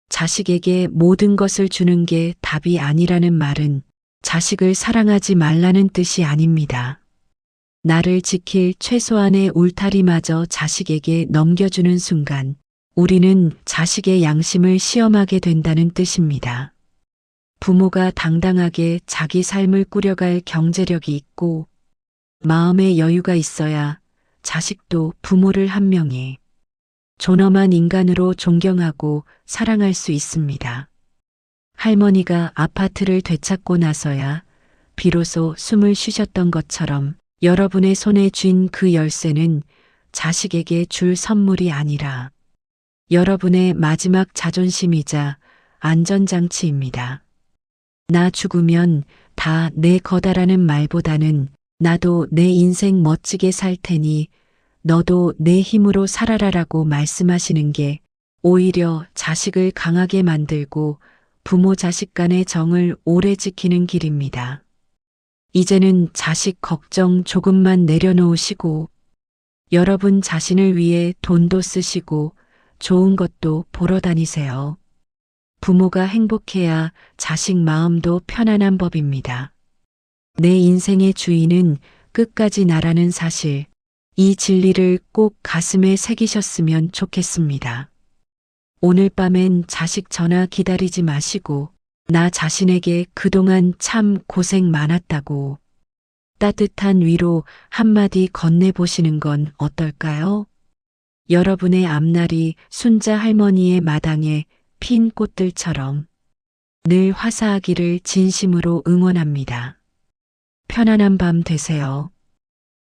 자식에게 모든 것을 주는 게 답이 아니라는 말은 자식을 사랑하지 말라는 뜻이 아닙니다. 나를 지킬 최소한의 울타리마저 자식에게 넘겨주는 순간 우리는 자식의 양심을 시험하게 된다는 뜻입니다. 부모가 당당하게 자기 삶을 꾸려갈 경제력이 있고 마음의 여유가 있어야 자식도 부모를 한 명의 존엄한 인간으로 존경하고 사랑할 수 있습니다. 할머니가 아파트를 되찾고 나서야 비로소 숨을 쉬셨던 것처럼 여러분의 손에 쥔 그 열쇠는 자식에게 줄 선물이 아니라 여러분의 마지막 자존심이자 안전장치입니다. 나 죽으면 다 내 거다라는 말보다는 나도 내 인생 멋지게 살 테니 너도 내 힘으로 살아라라고 말씀하시는 게 오히려 자식을 강하게 만들고 부모 자식 간의 정을 오래 지키는 길입니다. 이제는 자식 걱정 조금만 내려놓으시고 여러분 자신을 위해 돈도 쓰시고 좋은 것도 보러 다니세요. 부모가 행복해야 자식 마음도 편안한 법입니다. 내 인생의 주인은 끝까지 나라는 사실, 이 진리를 꼭 가슴에 새기셨으면 좋겠습니다. 오늘 밤엔 자식 전화 기다리지 마시고 나 자신에게 그동안 참 고생 많았다고 따뜻한 위로 한마디 건네보시는 건 어떨까요? 여러분의 앞날이 순자 할머니의 마당에 핀 꽃들처럼 늘 화사하기를 진심으로 응원합니다. 편안한 밤 되세요.